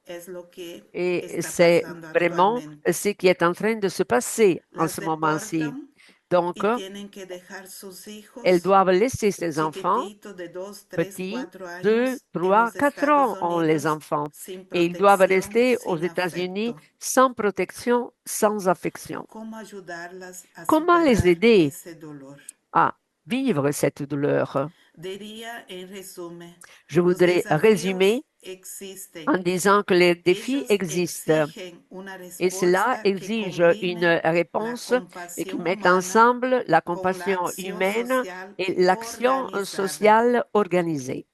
Es lo que
Et
está
c'est
pasando
vraiment
actualmente.
ce qui est en train de se passer en
Las
ce moment-ci.
deportan
Donc,
y tienen que dejar sus
elles
hijos
doivent laisser ces enfants
chiquititos de 2, 3,
petits,
4
2,
años en
3,
los
4
Estados
ans ont les
Unidos
enfants.
sin
Et ils doivent
protección,
rester aux
sin
États-Unis
afecto.
sans protection, sans affection.
¿Cómo ayudarlas a
Comment les
superar
aider
ese dolor?
à vivre cette douleur?
Diría en resumen,
Je
los
voudrais
desafíos
résumer
existen.
en disant que les défis
Ellos
existent
exigen una
et cela
respuesta que
exige une
combine la
réponse et qui
compasión
met
humana
ensemble la
con la
compassion
acción
humaine
social
et l'action
organizada.
sociale organisée.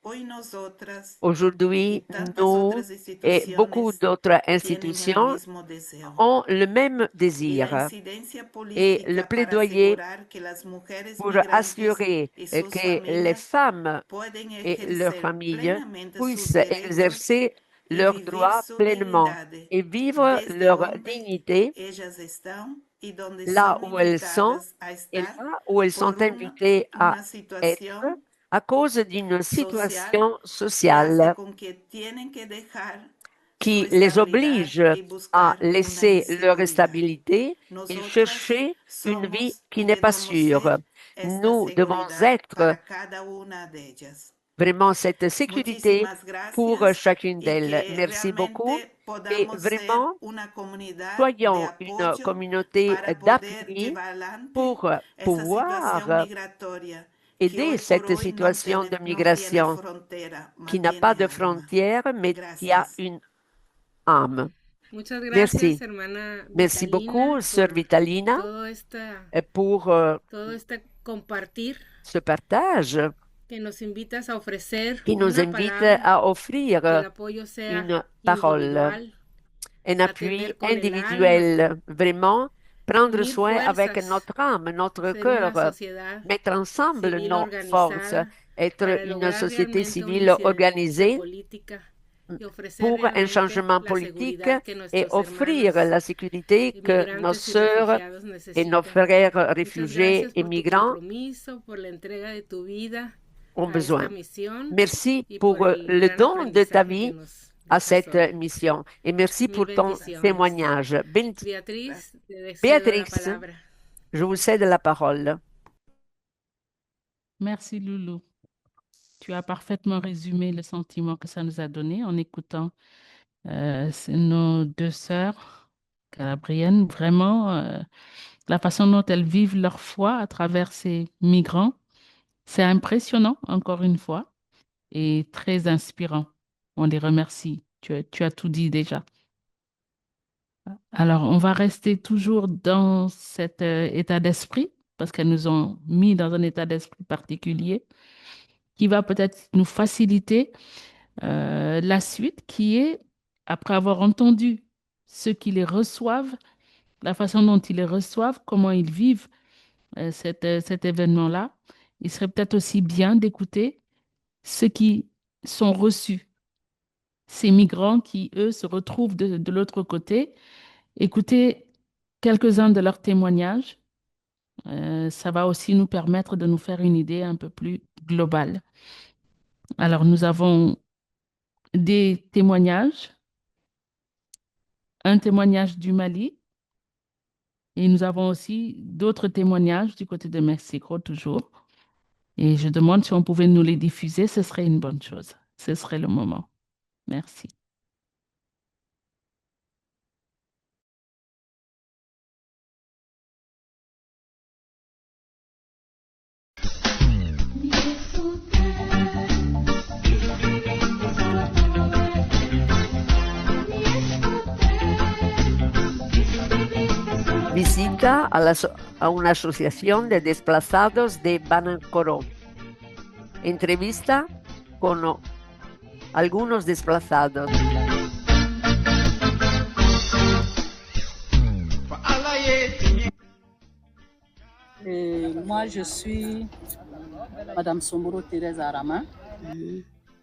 Hoy nosotras y
Aujourd'hui,
tantas
nous
otras
et beaucoup
instituciones
d'autres
tienen el
institutions
mismo deseo.
ont le même
Y la
désir.
incidencia
Et le
política para
plaidoyer
asegurar que las mujeres
pour
migrantes
assurer
y sus
que les
familias
femmes
pueden
et leurs
ejercer
familles
plenamente sus
puissent
derechos
exercer leurs droits pleinement et vivre leur dignité là où elles sont et là où elles sont invitées à être à cause d'une situation sociale qui les oblige à laisser leur stabilité et chercher une vie qui n'est pas sûre. Nous devons être vraiment cette sécurité pour chacune d'elles. Merci beaucoup et vraiment, soyons une communauté d'appui pour pouvoir aider cette situation de migration qui n'a pas de frontières, mais qui a une âme.
Muchas
Merci.
gracias, hermana
Merci beaucoup,
Vitalina,
Sœur
por
Vitalina, pour
todo este compartir
ce partage
que nos invitas a ofrecer
qui nous
una
invite
palabra,
à offrir
que el apoyo sea
une parole,
individual,
un appui
atender con el
individuel, vraiment prendre
unir
soin avec
fuerzas,
notre âme, notre
ser una
cœur,
sociedad
mettre ensemble
civil
nos forces,
organizada
être
para
une
lograr
société
realmente un
civile
cambio
organisée
política y ofrecer
pour un
realmente
changement
la
politique
seguridad que
et
nuestros
offrir
hermanos
la sécurité que nos
migrantes y
sœurs
refugiados
et nos
necesitan.
frères
Muchas
réfugiés
gracias
et
por tu
migrants
compromiso, por la entrega de tu vida
ont
a esta
besoin.
misión
Merci
y
pour
por el
le
gran
don de ta
aprendizaje que
vie
nos
à
dejas
cette
hoy.
mission et merci
Mil
pour ton
bendiciones.
témoignage.
Beatriz, te cedo la
Béatrix,
palabra.
je vous cède la parole.
Merci, Loulou. Tu as parfaitement résumé le sentiment que ça nous a donné en écoutant nos deux sœurs calabriennes. Vraiment, la façon dont elles vivent leur foi à travers ces migrants, c'est impressionnant, encore une fois, et très inspirant. On les remercie. Tu as tout dit déjà. Alors, on va rester toujours dans cet état d'esprit parce qu'elles nous ont mis dans un état d'esprit particulier qui va peut-être nous faciliter la suite qui est, après avoir entendu ceux qui les reçoivent, la façon dont ils les reçoivent, comment ils vivent cet événement-là, il serait peut-être aussi bien d'écouter ceux qui sont reçus, ces migrants qui, eux, se retrouvent de l'autre côté. Écouter quelques-uns de leurs témoignages, ça va aussi nous permettre de nous faire une idée un peu plus globale. Alors, nous avons des témoignages, un témoignage du Mali, et nous avons aussi d'autres témoignages du côté de Mexico, toujours. Et je demande si on pouvait nous les diffuser, ce serait une bonne chose. Ce serait le moment. Merci.
Visita a una asociación de desplazados de Banancoro. Entrevista con algunos desplazados.
Moi, je suis Madame Somboro Thérèse Arama.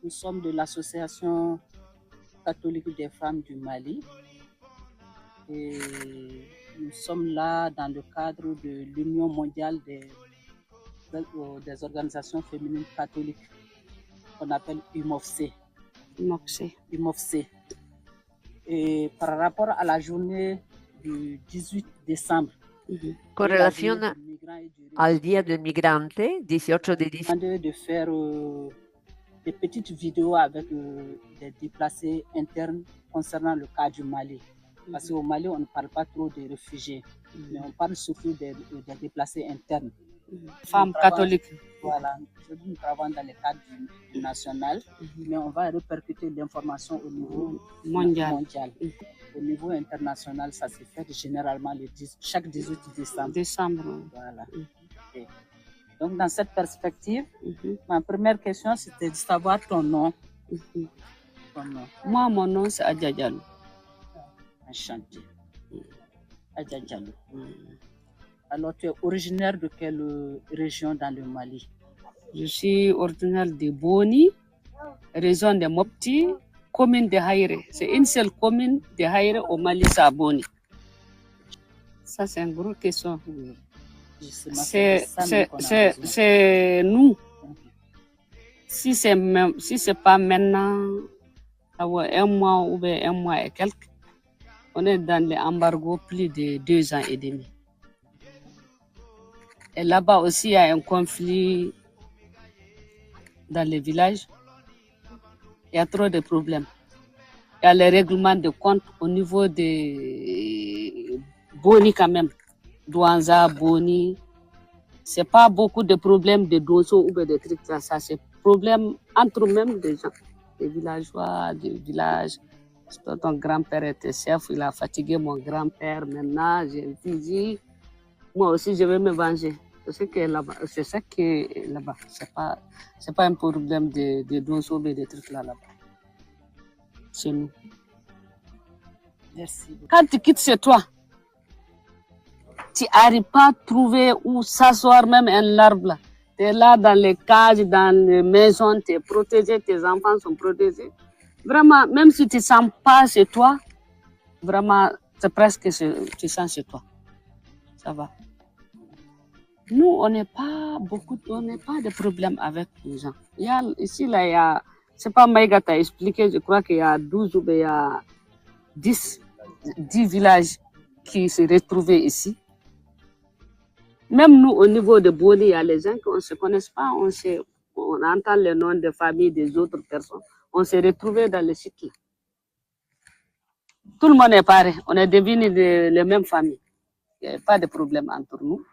Nous sommes de l'Association catholique des femmes du Mali. Et nous sommes là dans le cadre de l'Union mondiale des organisations féminines catholiques qu'on appelle UMOFC. UMOFC. Et par rapport à la journée du 18 décembre,
con relación al Día del Migrante, 18 de diciembre,
de faire des petites vidéos avec des déplacés internes concernant le cas du Mali. Parce qu'au Mali, on ne parle pas trop des réfugiés, mais on parle surtout des déplacés internes. Femmes catholiques. Voilà, aujourd'hui nous travaillons dans le cadre du national, mais on va répercuter l'information au niveau mondial. Au niveau international, ça se fait généralement chaque 18 décembre. Voilà. Okay. Donc, dans cette perspective, ma première question, c'était de savoir ton nom. Ton nom.
Moi, mon nom, c'est Adja Diallo.
Enchanté. Adja Diallo. Alors, tu es originaire de quelle région dans le Mali?
Je suis originaire de Boni, région de Mopti, commune de Haïre. C'est une seule commune de Haïre au Mali, c'est à Boni. Ça, c'est une grosse question. C'est nous. Si c'est pas maintenant, un mois ou bien un mois et quelques, on est dans l'embargo plus de 2 ans et demi. Et là-bas aussi, il y a un conflit dans les villages. Il y a trop de problèmes. Il y a les règlements de compte au niveau de Boni quand même. Douanza, Boni. C'est pas beaucoup de problèmes de dosso ou de trucs comme ça. C'est problème entre même des gens, des villageois, des villages. Ton grand-père était chef, il a fatigué mon grand-père. Maintenant, j'ai dit, moi aussi, je vais me venger. C'est ça qui est là-bas. C'est pas un problème de dosso ou des trucs là-bas. Chez nous.
Merci.
Quand tu quittes chez toi, tu n'arrives pas à trouver où s'asseoir, même un arbre là. Tu es là dans les cages, dans les maisons, tu es protégé, tes enfants sont protégés. Vraiment, même si tu ne sens pas chez toi, vraiment, c'est presque tu sens chez toi. Ça va. Nous, on n'est pas de problème avec les gens. Ici, c'est pas Maïga t'a expliqué, je crois qu'il y a 12 ou il y a 10 villages qui se retrouvaient ici. Même nous, au niveau de Boni, il y a les gens qui ne se connaissent pas, on entend les noms de famille des autres personnes. On s'est retrouvés dans le site là. Tout le monde est pareil, on est devenus les mêmes familles. Il n'y avait pas de problème entre nous.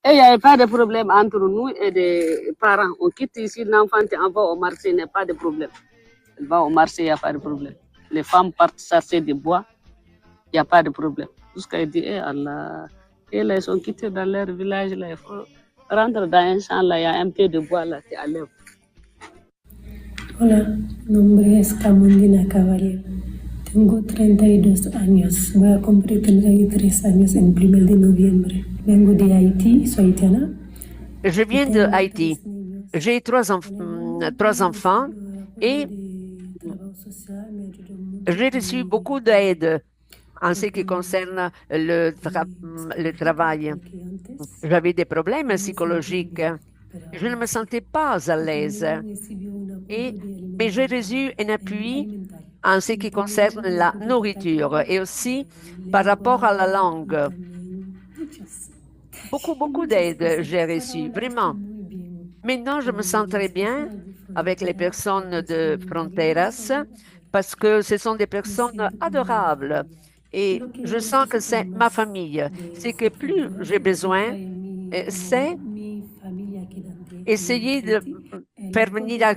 Et il n'y avait pas de problème entre nous et les parents. On quitte ici, l'enfant va au marché, il n'y a pas de problème. Elle va au marché, il n'y a pas de problème. Les femmes partent chercher du bois, il n'y a pas de problème. Jusqu'à dire, Allah. Et là, ils sont quittés dans leur village, là, il faut rentrer dans un champ, là, il y a un peu de bois, là, tu enlèves.
Hola, nombre es Camondina Caballero. Tengo 32 años. Voy a cumplir 33 años en 1 de noviembre. Vengo de Haïti, soy haitiana.
Je viens de Haïti. J'ai trois enfants et j'ai reçu beaucoup d'aide en ce qui concerne le travail. J'avais des problèmes psychologiques. Je ne me sentais pas à l'aise. Mais j'ai reçu un appui en ce qui concerne la nourriture et aussi par rapport à la langue. Beaucoup d'aide j'ai reçu, vraiment. Maintenant, je me sens très bien avec les personnes de Fronteras parce que ce sont des personnes adorables. Et je sens que c'est ma famille. Ce que plus j'ai besoin, c'est essayer de faire venir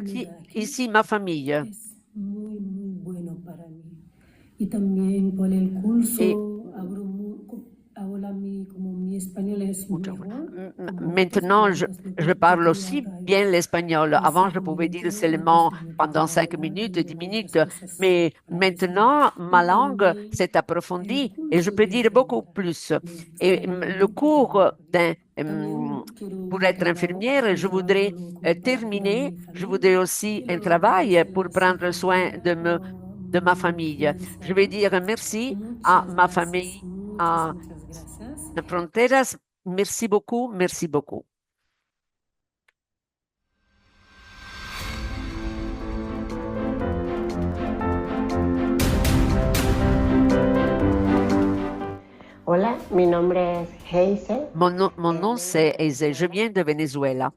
ici ma famille. Maintenant, je parle aussi bien l'espagnol. Avant, je pouvais dire seulement pendant 5 minutes, 10 minutes. Mais maintenant, ma langue s'est approfondie et je peux dire beaucoup plus. Et le cours pour être infirmière, je voudrais terminer. Je voudrais aussi un travail pour prendre soin de ma famille. Je vais dire merci à ma famille, à Fronteras. Merci beaucoup, merci beaucoup.
Hola, mi nombre es Hazel.
Mon nom c'est Hazel. Je viens de Venezuela.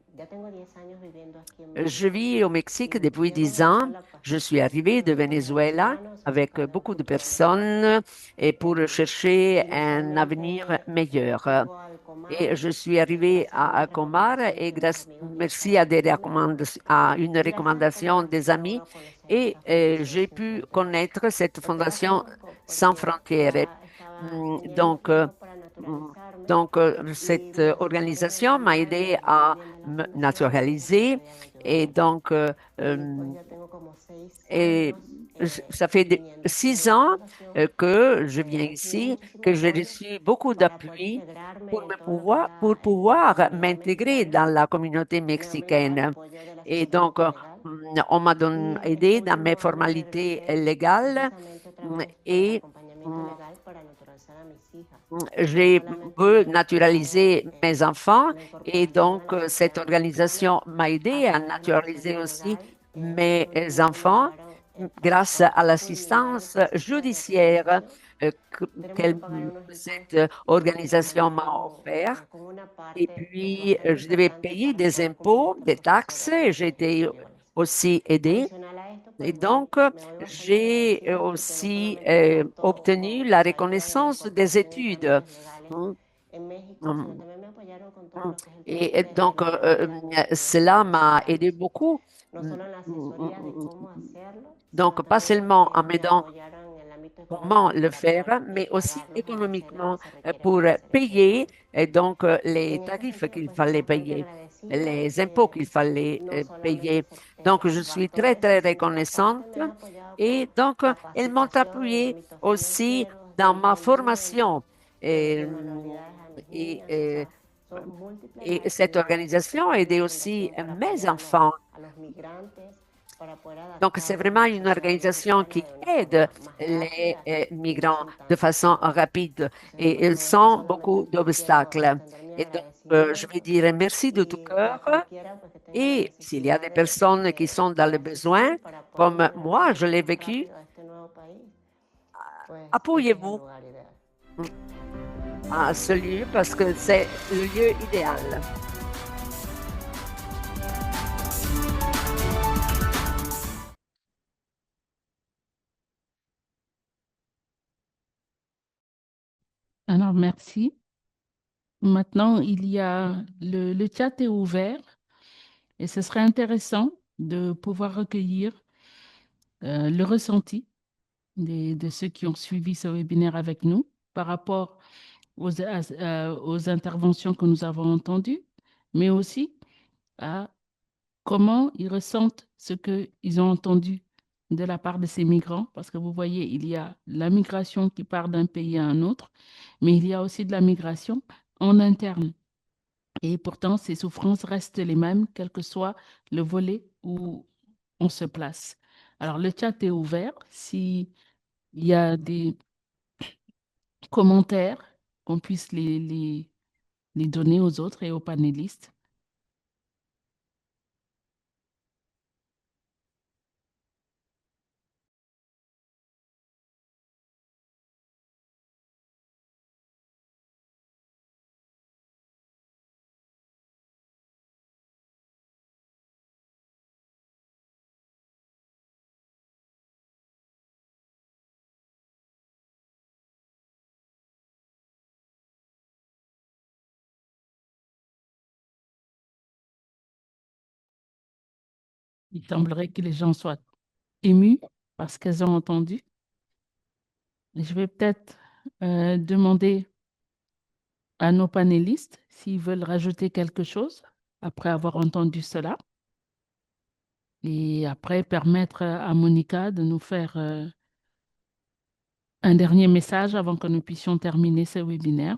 Je vis au Mexique depuis 10 ans. Je suis arrivée de Venezuela avec beaucoup de personnes et pour chercher un avenir meilleur. Et je suis arrivée à Comar et merci à une recommandation des amis et j'ai pu connaître cette fondation Sans Frontières. Donc, cette organisation m'a aidé à me naturaliser et donc, ça fait 6 ans que je viens ici, que j'ai reçu beaucoup d'appui pour pouvoir m'intégrer dans la communauté mexicaine. Et donc, on m'a aidé dans mes formalités légales et j'ai veux naturaliser mes enfants et donc cette organisation m'a aidé à naturaliser aussi mes enfants grâce à l'assistance judiciaire que cette organisation m'a offert. Et puis, je devais payer des impôts, des taxes, j'ai été aussi aidée. Et donc, j'ai aussi obtenu la reconnaissance des études. Et donc, cela m'a aidé beaucoup. Donc, pas seulement en m'aidant comment le faire, mais aussi économiquement pour payer donc les tarifs qu'il fallait payer, les impôts qu'il fallait payer. Donc, je suis très, très reconnaissante et donc, ils m'ont appuyé aussi dans ma formation. Et, et, et cette organisation a aidé aussi mes enfants. Donc, c'est vraiment une organisation qui aide les migrants de façon rapide et ils sont beaucoup d'obstacles. Et donc, je vais dire merci de tout cœur. Et s'il y a des personnes qui sont dans le besoin, comme moi, je l'ai vécu, appuyez-vous à ce lieu parce que c'est le lieu idéal.
Alors, merci. Maintenant, il y a le chat est ouvert et ce serait intéressant de pouvoir recueillir le ressenti de ceux qui ont suivi ce webinaire avec nous par rapport aux interventions que nous avons entendues, mais aussi à comment ils ressentent ce qu'ils ont entendu de la part de ces migrants, parce que vous voyez, il y a la migration qui part d'un pays à un autre, mais il y a aussi de la migration en interne. Et pourtant, ces souffrances restent les mêmes, quel que soit le volet où on se place. Alors, le chat est ouvert. S'il y a des commentaires, qu'on puisse les donner aux autres et aux panélistes. Il semblerait que les gens soient émus par ce qu'elles ont entendu. Je vais peut-être demander à nos panélistes s'ils veulent rajouter quelque chose après avoir entendu cela. Et après, permettre à Monica de nous faire un dernier message avant que nous puissions terminer ce webinaire.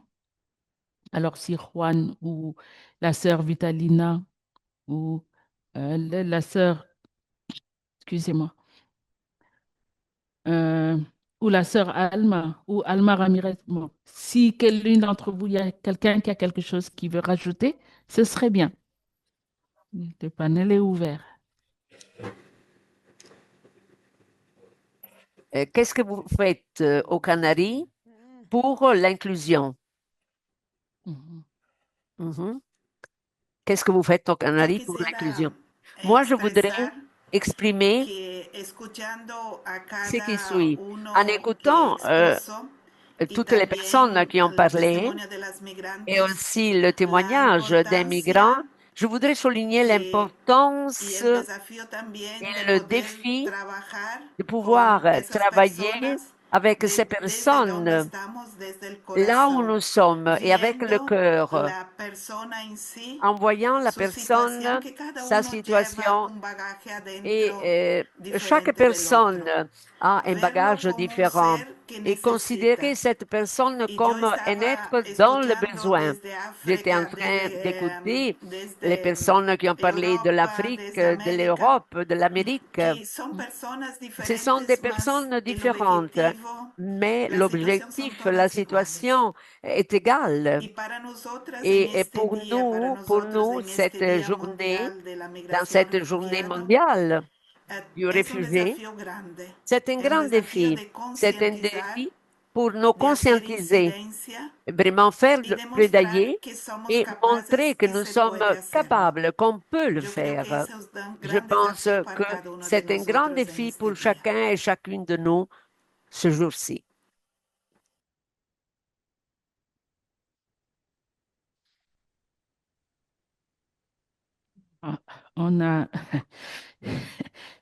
Alors, si Juan ou la sœur Vitalina ou la sœur, excusez-moi, ou la sœur Alma ou Alma Ramirez, bon, si l'une d'entre vous, il y a quelqu'un qui a quelque chose qui veut rajouter, ce serait bien. Le panel est ouvert.
Qu'est-ce que vous faites aux Canaries pour l'inclusion? Qu'est-ce que vous faites aux Canaries pour l'inclusion? Moi, je voudrais exprimer ce qui suit. En écoutant toutes les personnes qui ont parlé et aussi le témoignage des migrants, je voudrais souligner l'importance et le défi de pouvoir travailler avec ces personnes là où nous sommes et avec le cœur, en voyant la personne, sa situation. Et chaque personne a un bagage différent et considérer cette personne comme un être dans le besoin. J'étais en train d'écouter les personnes qui ont parlé de l'Afrique, de l'Europe, de l'Amérique. Ce sont des personnes différentes, mais l'objectif, la situation est égale. Et pour nous, cette journée, dans cette journée mondiale du réfugié, c'est un grand défi. C'est un défi pour nous conscientiser, vraiment faire plaidoyer et montrer que nous sommes capables, qu'on peut le faire. Je pense que c'est un grand défi pour chacun et chacune de nous ce jour-ci.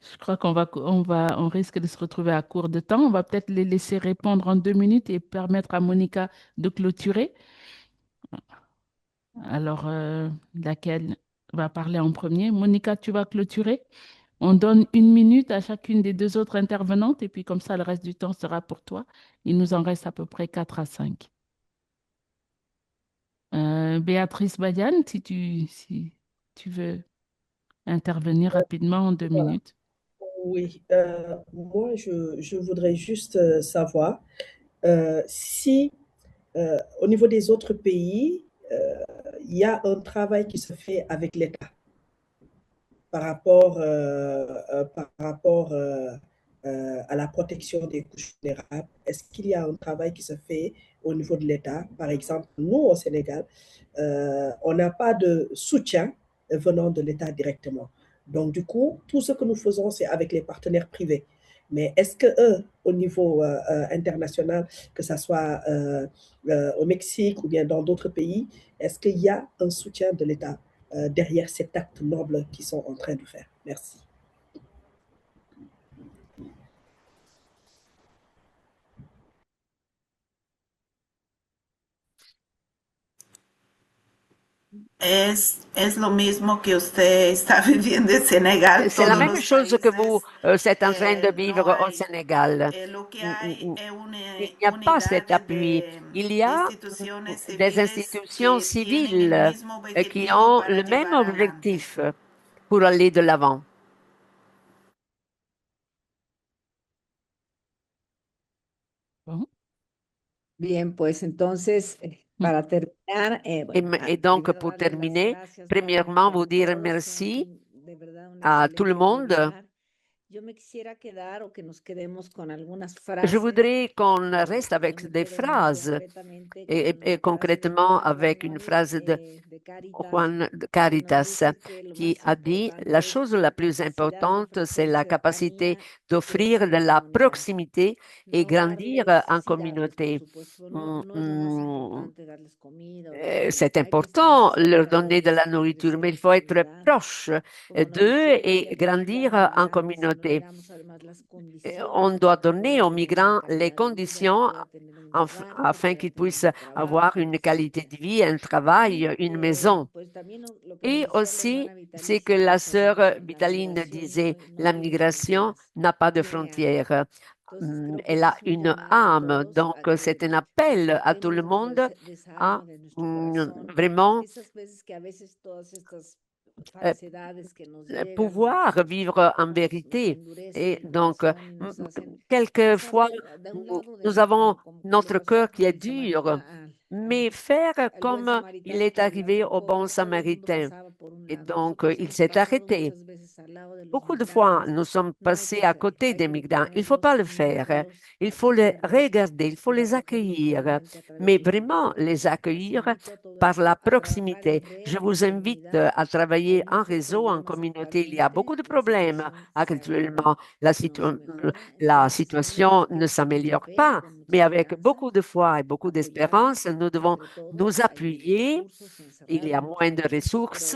Je crois on risque de se retrouver à court de temps. On va peut-être les laisser répondre en 2 minutes et permettre à Monica de clôturer. Alors, laquelle va parler en premier? Monica, tu vas clôturer. On donne 1 minute à chacune des deux autres intervenantes et puis comme ça, le reste du temps sera pour toi. Il nous en reste à peu près 4 à 5. Béatrice Badiane, si tu veux intervenir rapidement en 2 minutes.
Oui, moi, je voudrais juste savoir si au niveau des autres pays, il y a un travail qui se fait avec l'État par rapport à la protection des couches vulnérables. Est-ce qu'il y a un travail qui se fait au niveau de l'État? Par exemple, nous, au Sénégal, on n'a pas de soutien venant de l'État directement. Donc, du coup, tout ce que nous faisons, c'est avec les partenaires privés. Mais est-ce que eux, au niveau international, que ce soit au Mexique ou bien dans d'autres pays, est-ce qu'il y a un soutien de l'État derrière cet acte noble qu'ils sont en train de faire? Merci.
Es lo mismo que usted está viviendo en Senegal.
C'est la
todos
même
los
chose que
países,
vous êtes en train de vivre
no
au
hay,
Sénégal.
lo que hay es
Il n'y a pas cet
unidades
appui.
de
Il y a
instituciones
des
civiles
institutions
que tienen el
civiles
mismo
qui
objetivo
ont
para
le même
llevar adelante.
objectif pour aller de l'avant.
Bon.
Bien, pues entonces, para terminar,
Et donc, pour terminer, premièrement, vous dire merci à tout le monde. Je voudrais qu'on reste avec des phrases et concrètement avec une phrase de Juan Caritas qui a dit « La chose la plus importante, c'est la capacité d'offrir de la proximité et grandir en communauté. » C'est important leur donner de la nourriture, mais il faut être proche d'eux et grandir en communauté. On doit donner aux migrants les conditions afin qu'ils puissent avoir une qualité de vie, un travail, une maison. Et aussi, c'est que la sœur Vitaline disait, la migration n'a pas de frontières. Elle a une âme, donc c'est un appel à tout le monde à vraiment pouvoir vivre en vérité. Et donc, quelquefois, nous avons notre cœur qui est dur, mais faire comme il est arrivé au bon Samaritain. Et donc, il s'est arrêté. Beaucoup de fois, nous sommes passés à côté des migrants. Il ne faut pas le faire. Il faut les regarder, il faut les accueillir, mais vraiment les accueillir par la proximité. Je vous invite à travailler en réseau, en communauté. Il y a beaucoup de problèmes actuellement. La situation ne s'améliore pas, mais avec beaucoup de foi et beaucoup d'espérance, nous devons nous appuyer. Il y a moins de ressources.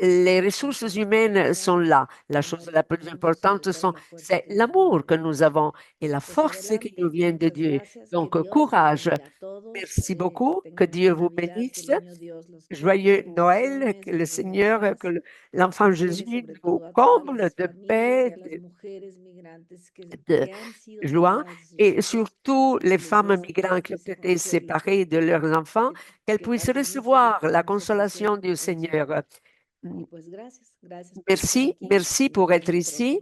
Les ressources humaines sont là. La chose la plus importante, c'est l'amour que nous avons et la force qui nous vient de Dieu. Donc, courage. Merci beaucoup. Que Dieu vous bénisse. Joyeux Noël. Que le Seigneur, que l'enfant Jésus nous comble de paix, de joie, et surtout les femmes migrantes qui ont été séparées de leurs enfants, qu'elles puissent recevoir la consolation du Seigneur. Merci, merci pour être ici.